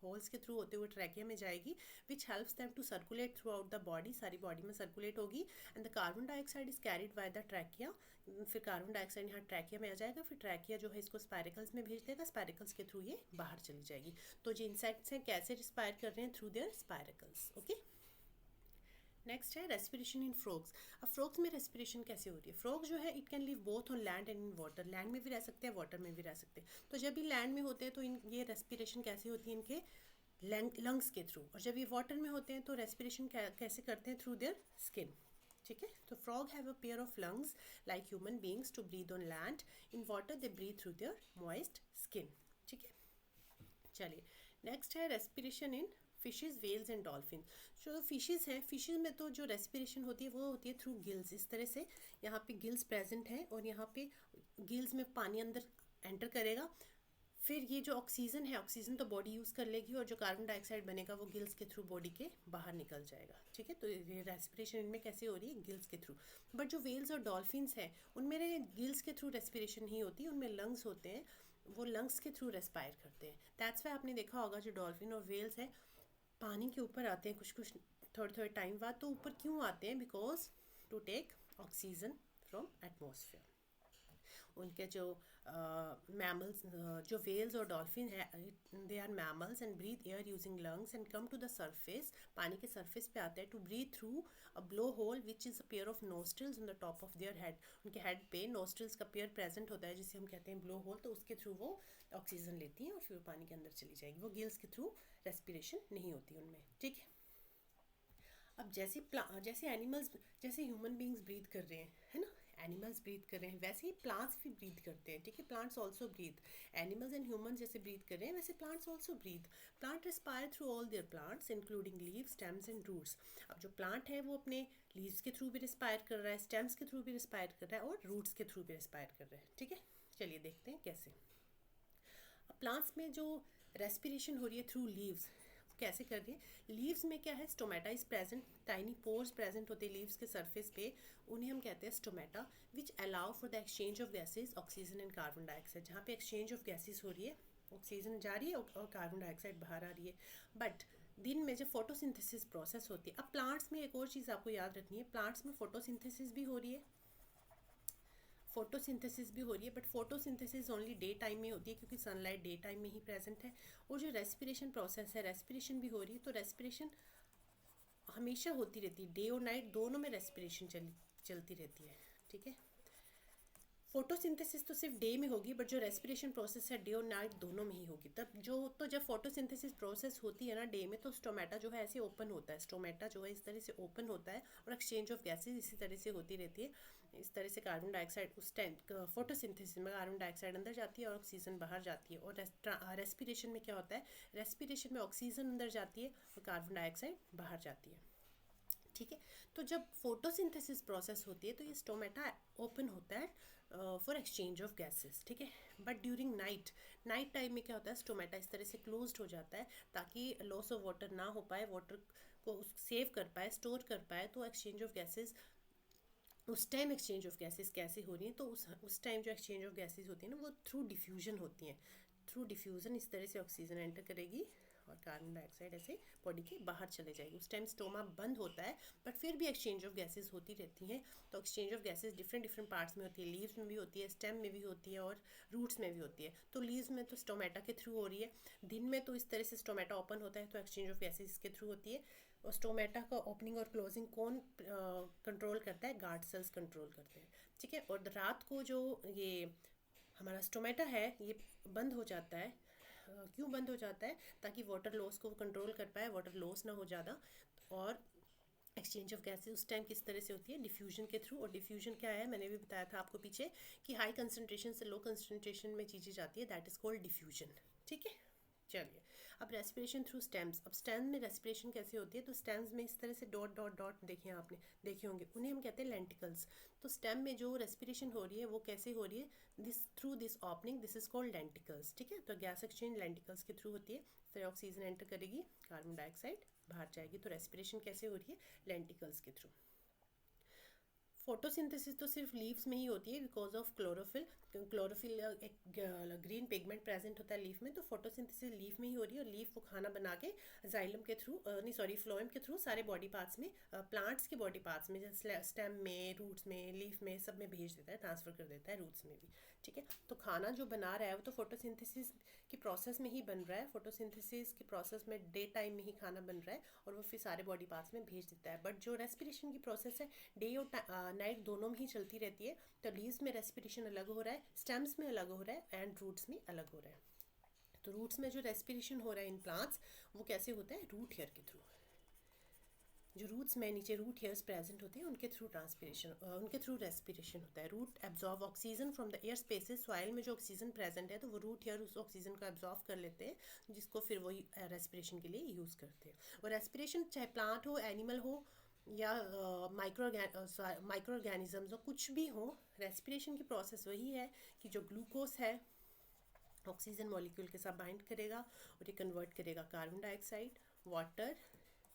Holes के थ्रू होते हुए ट्रैकिया में जाएगी, which helps them to circulate throughout the body. सारी body में circulate होगी, and the carbon dioxide is carried by the trachea. फिर carbon dioxide यहाँ ट्रैकिया में आ जाएगा, फिर ट्रैकिया जो है इसको स्पायरिकल्स में भेज देगा, स्पायरिकल्स के थ्रू ये बाहर चली जाएगी। तो जो इंसेक्ट्स हैं कैसे रिस्पायर कर रहे हैं, through their spiracles. Okay, next है रेस्पिरेशन इन फ्रॉग्स। अब फ्रॉग्स में रेस्पिरेशन कैसे हो रही है, फ्रॉग जो है it can live both on land and in water. Land में भी रह सकते हैं, वाटर में भी रह सकते हैं। तो जब भी लैंड में होते हैं तो ये रेस्पिरेशन कैसे होती है इनके लंग्स के थ्रू, और जब ये वाटर में होते हैं तो रेस्पिरेशन कैसे करते हैं, थ्रू देयर स्किन। ठीक है, तो frog have a pair of lungs like human beings to breathe on land. In water they breathe through their moist skin. ठीक है, चलिए, नेक्स्ट है respiration in fishes, whales and dolphin. जो fishes हैं, fishes में तो जो रेस्पिरेशन होती है वो होती है थ्रू गिल्स। इस तरह से यहाँ पे गिल्स प्रेजेंट हैं, और यहाँ पे गिल्स में पानी अंदर एंटर करेगा, फिर ये जो ऑक्सीजन है, ऑक्सीजन तो बॉडी यूज़ कर लेगी और जो कार्बन डाइऑक्साइड बनेगा वो गिल्स के थ्रू बॉडी के बाहर निकल जाएगा। ठीक है, तो ये रेस्पिरेशन इनमें कैसे हो रही है, गिल्स के थ्रू। बट जो वेल्स और डॉल्फिन्स हैं उनमें गिल्स के थ्रू रेस्पिरेशन नहीं होती, उनमें लंग्स होते हैं, वो लंग्स के थ्रू रेस्पायर करते हैं। दैट्स वाई आपने देखा होगा जो डॉल्फिन और वेल्स हैं पानी के ऊपर आते हैं कुछ कुछ थोड़े थोड़े टाइम बाद, तो ऊपर क्यों आते हैं, because to take oxygen from atmosphere. उनके जो मैमल्स, जो वेल्स और डॉल्फिन है, they are mammals and breathe air using lungs and come to the surface, पानी के सरफेस पे आते हैं to breathe through a blow hole which is a pair of nostrils on the top of their head. उनके head पे nostrils का pair present होता है जिसे हम कहते हैं ब्लो होल, तो उसके थ्रू वो ऑक्सीजन लेती हैं और फिर वो पानी के अंदर चली जाएगी। वो गिल्स के थ्रू रेस्पिरेशन नहीं होती उनमें। ठीक है, अब जैसे एनिमल्स, जैसे ह्यूमन बींग्स ब्रीथ कर रहे हैं, है ना, एनिमल्स ब्रीथ कर रहे हैं, वैसे ही प्लांट्स भी ब्रीथ करते हैं। ठीक है, plants also breathe, animals and human जैसे ब्रीथ कर रहे हैं वैसे plants also breathe. Plant respire through all their plants including leaves, stems and roots. अब जो प्लांट है वो अपने लीव्स के थ्रू भी रिस्पायर कर रहा है, स्टेम्स के थ्रू भी रिस्पायर कर रहा है और रूट्स के थ्रू भी रिस्पायर कर रहा है। ठीक है, चलिए देखते हैं कैसे। अब प्लांट्स में जो रेस्पिरेशन हो रही है थ्रू लीव्स, कैसे कर रही है, लीव्स में क्या है, stomata is present, tiny pores present होते हैं लीव्स के सरफेस पे, उन्हें हम कहते हैं stomata, which allow for the exchange of gases oxygen and carbon dioxide. जहाँ पे एक्सचेंज ऑफ गैसेज हो रही है, ऑक्सीजन जा रही है और कार्बन डाइऑक्साइड बाहर आ रही है। बट दिन में जब फोटोसिंथेसिस प्रोसेस होती है, अब प्लांट्स में एक और चीज़ आपको याद रखनी है, प्लांट्स में फोटोसिंथेसिस भी हो रही है, फोटोसिंथेसिस भी हो रही है, but photosynthesis only day time में होती है क्योंकि सनलाइट डे टाइम में ही प्रेजेंट है। और जो रेस्पिरेशन प्रोसेस है, रेस्पिरेशन भी हो रही है, तो रेस्पिरेशन हमेशा होती रहती है, डे और नाइट दोनों में रेस्पिरेशन चलती रहती है। ठीक है, फोटोसिंथेसिस तो सिर्फ डे में होगी, बट जो रेस्पिरेशन प्रोसेस है डे और नाइट दोनों में ही होगी। तो जब फोटोसिंथेसिस प्रोसेस होती है ना डे में, तो स्टोमेटा जो है ऐसे ओपन होता है, स्टोमेटा जो है इस तरह से ओपन होता है और एक्सचेंज ऑफ गैसेज इसी तरह से होती रहती है। इस तरह से कार्बन डाइऑक्साइड उस टाइम फोटोसिंथेसिस में कार्बन डाइऑक्साइड अंदर जाती है और ऑक्सीजन बाहर जाती है। और रेस्पिरेशन में क्या होता है, रेस्पिरेशन में ऑक्सीजन अंदर जाती है और कार्बन डाइऑक्साइड बाहर जाती है। ठीक है, तो जब फोटोसिंथेसिस प्रोसेस होती है तो ये स्टोमेटा ओपन होता है फॉर एक्सचेंज ऑफ गैसेस। ठीक है, बट ड्यूरिंग नाइट टाइम में क्या होता है, स्टोमेटा इस तरह से क्लोज्ड हो जाता है ताकि लॉस ऑफ वाटर ना हो पाए, वाटर को सेव कर पाए, स्टोर कर पाए। तो एक्सचेंज ऑफ गैसेस, उस टाइम एक्सचेंज ऑफ गैसेस कैसे हो रही हैं, तो उस टाइम जो एक्सचेंज ऑफ गैसेस होती हैं ना, वो थ्रू डिफ्यूजन होती हैं। थ्रू डिफ्यूजन इस तरह से ऑक्सीजन एंटर करेगी और कार्बन डाइऑक्साइड ऐसे बॉडी के बाहर चले जाएगी। उस टाइम स्टोमा बंद होता है, बट फिर भी एक्सचेंज ऑफ गैसेस होती रहती हैं। तो exchange of gases different parts में होती है, लीव्स में भी होती है, स्टेम में भी होती है और रूट्स में भी होती है। तो लीव्स में तो स्टोमेटा के थ्रू हो रही है, दिन में तो इस तरह से स्टोमेटा ओपन होता है तो एक्सचेंज ऑफ गैसेस के थ्रू होती है। और स्टोमेटा का ओपनिंग और क्लोजिंग कौन कंट्रोल करता है, गार्ड सेल्स कंट्रोल करते हैं। ठीक है, और रात को जो ये हमारा स्टोमेटा है ये बंद हो जाता है। क्यों बंद हो जाता है, ताकि वाटर लॉस को कंट्रोल कर पाए, वाटर लॉस ना हो ज़्यादा। और एक्सचेंज ऑफ गैसेज उस टाइम किस तरह से होती है, डिफ्यूजन के थ्रू। और डिफ्यूजन क्या है, मैंने भी बताया था आपको पीछे कि हाई कंसनट्रेशन से लो कंसनट्रेशन में चीज़ें जाती है, दैट इज़ कॉल्ड डिफ्यूजन। ठीक है, चलिए अब रेस्पिरेशन थ्रू स्टेम्स। अब स्टेम में रेस्पिरेशन कैसे होती है, तो स्टेम्स में इस तरह से डॉट डॉट डॉट देखे आपने देखे होंगे, उन्हें हम कहते हैं लेंटिकल्स। तो स्टेम में जो रेस्पिरेशन हो रही है वो कैसे हो रही है, this through this opening, this is called lenticels. ठीक है, तो गैस एक्सचेंज लेंटिकल्स के थ्रू होती है। फिर ऑक्सीजन एंटर करेगी, कार्बन डाइऑक्साइड बाहर जाएगी। तो रेस्पिरेशन कैसे हो रही है, लेंटिकल्स के थ्रू। फोटोसिंथेसिस तो सिर्फ लीव्स में ही होती है बिकॉज ऑफ क्लोरोफिल। क्लोरोफिल एक ग्रीन पिगमेंट प्रेजेंट होता है लीफ में, तो फोटोसिंथेसिस लीफ में ही हो रही है। और लीफ वो खाना बना के जाइलम के थ्रू नहीं सॉरी फ्लोएम के थ्रू सारे बॉडी पार्ट्स में, प्लांट्स के बॉडी पार्ट्स में, जैसे स्टेम में, रूट्स में, लीफ में, सब में भेज देता है, ट्रांसफर कर देता है, रूट्स में भी। ठीक है, तो खाना जो बना रहा है वो तो फोटोसिंथेसिस की प्रोसेस में ही बन रहा है, फोटोसिंथेसिस की प्रोसेस में डे टाइम में ही खाना बन रहा है और वो फिर सारे बॉडी पार्ट्स में भेज देता है। बट जो रेस्पिरेशन की प्रोसेस है डे और नाइट दोनों में ही चलती रहती है। तो लीव्स में रेस्पिरेशन अलग हो रहा है, स्टेम्स में अलग हो रहा है एंड रूट्स में अलग हो रहा है। तो रूट्स में जो रेस्पिरेशन हो रहा है इन प्लांट्स वो कैसे होता है, रूट हेयर के थ्रू। जो रूट्स में नीचे रूट हेयर्स प्रेजेंट होते हैं उनके थ्रू उनके थ्रू रेस्पिरेशन होता है। Root absorb oxygen from the air spaces, soil में जो ऑक्सीजन प्रेजेंट है तो वो रूट हेयर उस ऑक्सीजन को एब्जॉर्ब कर लेते हैं, जिसको फिर वही रेस्पिरेशन के लिए यूज़ करते हैं। और रेस्पिरेशन चाहे प्लांट हो, एनिमल हो, या माइक्रो ऑर्गेनिजम्स और कुछ भी हो, रेस्पिरेशन की प्रोसेस वही है कि जो ग्लूकोज है ऑक्सीजन मॉलिक्यूल के साथ बाइंड करेगा और ये कन्वर्ट करेगा carbon dioxide, water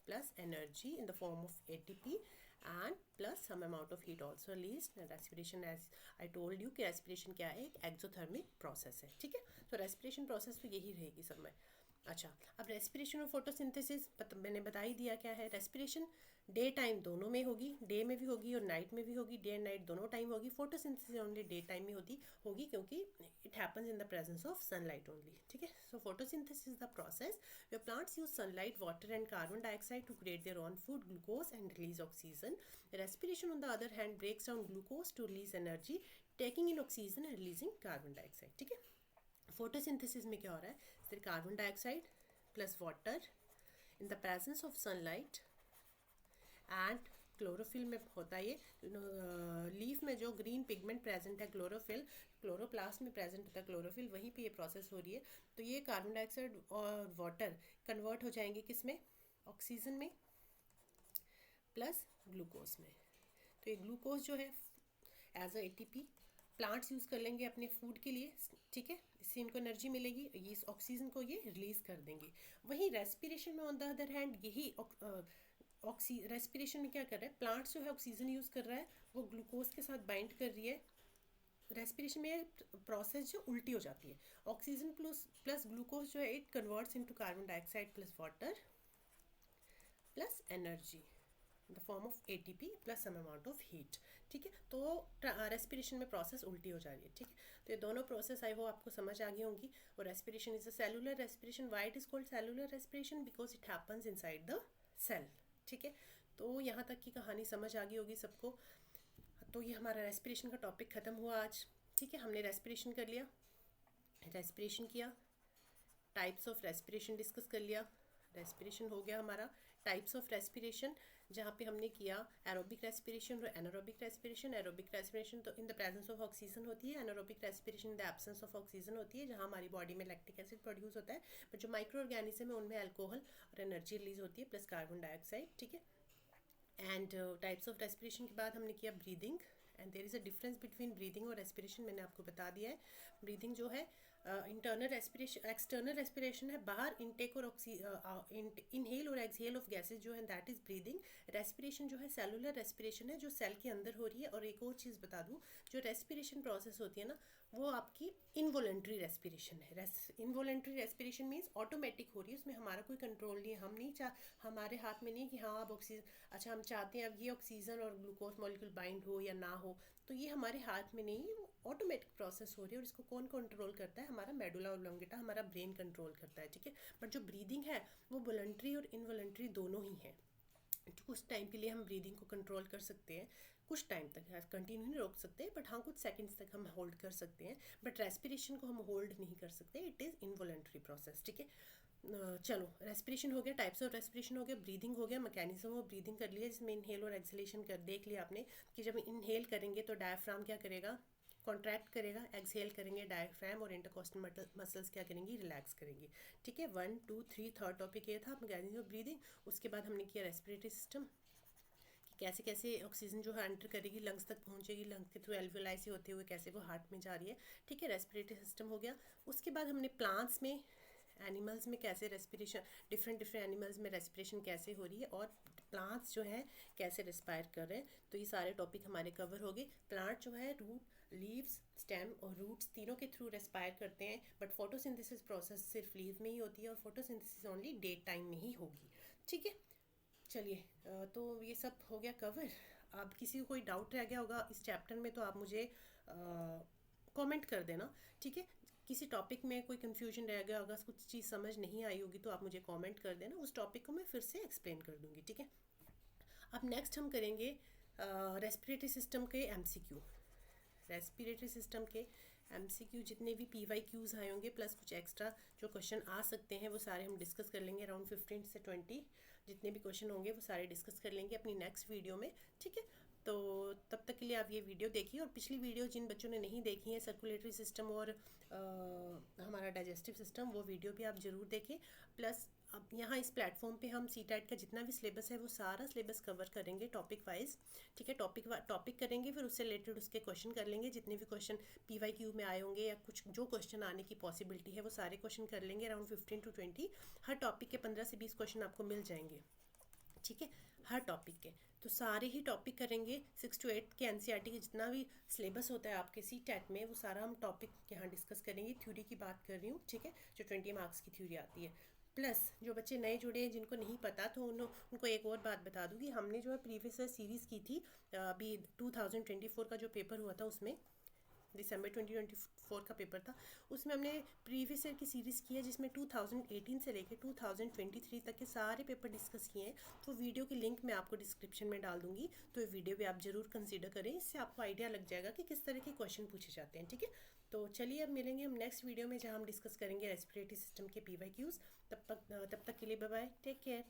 plus energy in the form of ATP and plus some amount of heat also released. Respiration as I told you कि रेस्पिरेशन क्या है, एक एक्सोथर्मिक प्रोसेस है, ठीक है। तो रेस्पिरेशन प्रोसेस तो यही रहेगी सब में। अच्छा, अब रेस्पिरेशन और फोटोसिंथेसिस मैंने बता ही दिया क्या है। रेस्पिरेशन डे टाइम दोनों में होगी, डे में भी होगी और नाइट में भी होगी, डे एंड नाइट दोनों टाइम होगी। फोटोसिंथेसिस ओनली डे टाइम में होगी क्योंकि it happens in the presence of sunlight only, ठीक है। सो photosynthesis is the process where plants use sunlight, water and carbon dioxide to create their own food, glucose and release oxygen. Respiration on the other hand breaks down glucose to release energy, taking in oxygen and releasing carbon dioxide, ठीक है। Photosynthesis में क्या हो रहा है, सिर्फ carbon dioxide plus water in the presence of sunlight and chlorophyll में होता है ये। लीफ में जो ग्रीन पिगमेंट प्रेजेंट है क्लोरोफिल, क्लोरोप्लास्ट में प्रेजेंट होता है क्लोरोफिल, वहीं पे ये प्रोसेस हो रही है। तो ये कार्बन डाइऑक्साइड और वाटर कन्वर्ट हो जाएंगे किस में, ऑक्सीजन में प्लस ग्लूकोज में। तो ये ग्लूकोज जो है as a ATP plants use कर लेंगे अपने फूड के लिए, ठीक है। इससे इनको एनर्जी मिलेगी, ये इस ऑक्सीजन को ये रिलीज़ कर देंगे। वहीं रेस्पिरेशन में ऑन द अदर हैंड यही रेस्पिरेशन में क्या कर रहा है, प्लांट्स जो है ऑक्सीजन यूज़ कर रहा है, वो ग्लूकोज के साथ बाइंड कर रही है। रेस्पिरेशन में प्रोसेस जो उल्टी हो जाती है, ऑक्सीजन प्लस ग्लूकोज जो है it converts into carbon dioxide plus water plus energy in the form of ATP plus some amount of heat, ठीक है। तो रेस्पिरेशन में प्रोसेस उल्टी हो जा रही है, ठीक है। तो ये दोनों प्रोसेस आई हो आपको समझ आ गई होंगी। और respiration is a cellular respiration. Why it is called cellular respiration, because it happens inside the cell, ठीक है। तो यहाँ तक की कहानी समझ आ गई होगी सबको। तो ये हमारा रेस्पिरेशन का टॉपिक ख़त्म हुआ आज, ठीक है। हमने रेस्पिरेशन कर लिया, रेस्पिरेशन किया, टाइप्स ऑफ रेस्पिरेशन डिस्कस कर लिया, रेस्पिरेशन हो गया हमारा। टाइप्स ऑफ रेस्पिरेशन जहाँ पे हमने किया एरोबिक रेस्पिरेशन और एनारोबिक रेस्पिरेशन। एरोबिक रेस्पिरेशन तो in the presence of oxygen होती है, anaerobic respiration in the absence of oxygen होती है, जहाँ हमारी बॉडी में लैक्टिक एसिड प्रोड्यूस होता है। बट जो माइक्रो ऑर्गेनिज्म है उनमें अल्कोहल और एनर्जी रिलीज होती है प्लस कार्बन डाइऑक्साइड, ठीक है। एंड टाइप्स ऑफ रेस्पिरेशन के बाद हमने किया breathing. And there is a difference between breathing और रेस्पिरेशन, मैंने आपको बता दिया है। ब्रीदिंग जो है इंटरनल रेस्पिरेशन, एक्सटर्नल रेस्पिरेशन है, बाहर इनटेक और इनहेल और एक्सहेल ऑफ गैसेज जो है, दैट इज ब्रीदिंग। रेस्पिरेशन जो है सेलुलर रेस्पिरेशन है, जो सेल के अंदर हो रही है। और एक और चीज़ बता दूँ, जो रेस्पिरेशन प्रोसेस होती है ना, वो आपकी इनवॉलेंट्री रेस्पिरेशन है। इनवॉलेंट्री रेस्पिरेशन मीन्स ऑटोमेटिक हो रही है, उसमें हमारा कोई कंट्रोल नहीं है। हम नहीं हमारे हाथ में नहीं कि हाँ अब ऑक्सीजन, अच्छा हम चाहते हैं अब ये ऑक्सीजन और ग्लूकोज मॉलिक्यूल बाइंड हो या ना हो, तो ये हमारे हाथ में नहीं है, वो ऑटोमेटिक प्रोसेस हो रही है। और इसको कौन कंट्रोल करता है, हमारा मेडुला ऑब्लोंगेटा, हमारा ब्रेन कंट्रोल करता है, ठीक है। बट जो ब्रीदिंग है वो वॉलंटरी और इनवॉलंटरी दोनों ही है। कुछ टाइम के लिए हम ब्रीदिंग को कंट्रोल कर सकते हैं, कुछ टाइम तक कंटिन्यू नहीं रोक सकते, बट हाँ कुछ सेकंड्स तक हम होल्ड कर सकते हैं। बट रेस्पिरेशन को हम होल्ड नहीं कर सकते, इट इज़ इनवॉलंटरी प्रोसेस, ठीक है। चलो, रेस्पिरेशन हो गया, टाइप्स ऑफ रेस्पिरेशन हो गया, ब्रीदिंग हो गया, मैकेनिज्म ऑफ ब्रीदिंग कर लिया, जिसमें इनहेल और एक्सहेलेशन कर देख लिया आपने कि जब इनहेल करेंगे तो डायफ्राम क्या करेगा, कॉन्ट्रैक्ट करेगा, एक्सहेल करेंगे डायफ्राम और इंटरकॉस्टल मसल्स क्या करेंगी, रिलैक्स करेंगी, ठीक है। 1 2 3 थर्ड टॉपिक ये था मैकेनिज्म ऑफ ब्रीदिंग। उसके बाद हमने किया रेस्पिरेटरी सिस्टम, कि कैसे कैसे ऑक्सीजन जो है एंटर करेगी, लंग्स तक पहुंचेगी, लंग्स के थ्रू एल्वियोलाई से होते हुए कैसे वो हार्ट में जा रही है, ठीक है। रेस्पिरेटरी सिस्टम हो गया। उसके बाद हमने प्लांट्स में, एनिमल्स में कैसे रेस्पिरेशन, डिफरेंट एनिमल्स में रेस्पिरेशन कैसे हो रही है और प्लांट्स जो है कैसे रेस्पायर कर रहे हैं, तो ये सारे टॉपिक हमारे कवर हो गए। प्लांट जो है रूट, लीव्स, स्टेम और रूट्स तीनों के थ्रू रेस्पायर करते हैं, बट फोटोसिंथेसिस प्रोसेस सिर्फ लीव में ही होती है और फोटोसिंथेसिस ओनली डे टाइम में ही होगी, ठीक है। चलिए, तो ये सब हो गया कवर। अब किसी को कोई डाउट रह गया होगा इस चैप्टर में तो आप मुझे कमेंट कर देना, ठीक है। किसी टॉपिक में कोई कंफ्यूजन रह गया होगा, कुछ चीज़ समझ नहीं आई होगी तो आप मुझे कमेंट कर देना, उस टॉपिक को मैं फिर से एक्सप्लेन कर दूँगी, ठीक है। अब नेक्स्ट हम करेंगे रेस्पिरेटरी सिस्टम के एमसीक्यू। रेस्पिरेटरी सिस्टम के एमसीक्यू जितने भी PYQs आए होंगे प्लस कुछ एक्स्ट्रा जो क्वेश्चन आ सकते हैं वो सारे हम डिस्कस कर लेंगे। अराउंड 15 से 20 जितने भी क्वेश्चन होंगे वो सारे डिस्कस कर लेंगे अपनी नेक्स्ट वीडियो में, ठीक है। तो तब तक के लिए आप ये वीडियो देखिए, और पिछली वीडियो जिन बच्चों ने नहीं देखी है सर्कुलेटरी सिस्टम और हमारा डाइजेस्टिव सिस्टम, वो वीडियो भी आप ज़रूर देखें। प्लस अब यहाँ इस प्लेटफॉर्म पे हम सीटेट का जितना भी सिलेबस है वो सारा सिलेबस कवर करेंगे टॉपिक वाइज, ठीक है। टॉपिक करेंगे, फिर उससे रिलेटेड उसके क्वेश्चन कर लेंगे, जितने भी क्वेश्चन PYQ में आए होंगे या कुछ जो क्वेश्चन आने की पॉसिबिलिटी है वो सारे क्वेश्चन कर लेंगे। अराउंड 15 to 20 हर टॉपिक के 15 से 20 क्वेश्चन आपको मिल जाएंगे, ठीक है, हर टॉपिक के। तो सारे ही टॉपिक करेंगे। 6 to 8 के NCERT के जितना भी सिलेबस होता है आपके CTET में वो सारा हम टॉपिक यहाँ डिस्कस करेंगे। थ्योरी की बात कर रही हूँ, ठीक है, जो 20 मार्क्स की थ्योरी आती है। प्लस जो बच्चे नए जुड़े हैं जिनको नहीं पता, तो उनको एक और बात बता दूँ कि हमने जो है प्रीवियस सीरीज़ की थी, अभी 2024 का जो पेपर हुआ था उसमें दिसंबर 2024 का पेपर था, उसमें हमने प्रीवियस ईयर की सीरीज़ की है जिसमें 2018 से लेकर 2023 तक के सारे पेपर डिस्कस किए हैं। तो वीडियो की लिंक मैं आपको डिस्क्रिप्शन में डाल दूंगी, तो ये वीडियो भी आप ज़रूर कंसीडर करें, इससे आपको आइडिया लग जाएगा कि किस तरह के क्वेश्चन पूछे जाते हैं, ठीक है। तो चलिए अब मिलेंगे हम नेक्स्ट वीडियो में, जहाँ हम डिस्कस करेंगे रेस्पिरेटरी सिस्टम के PYQs। तब तक के लिए बाय बाय, टेक केयर।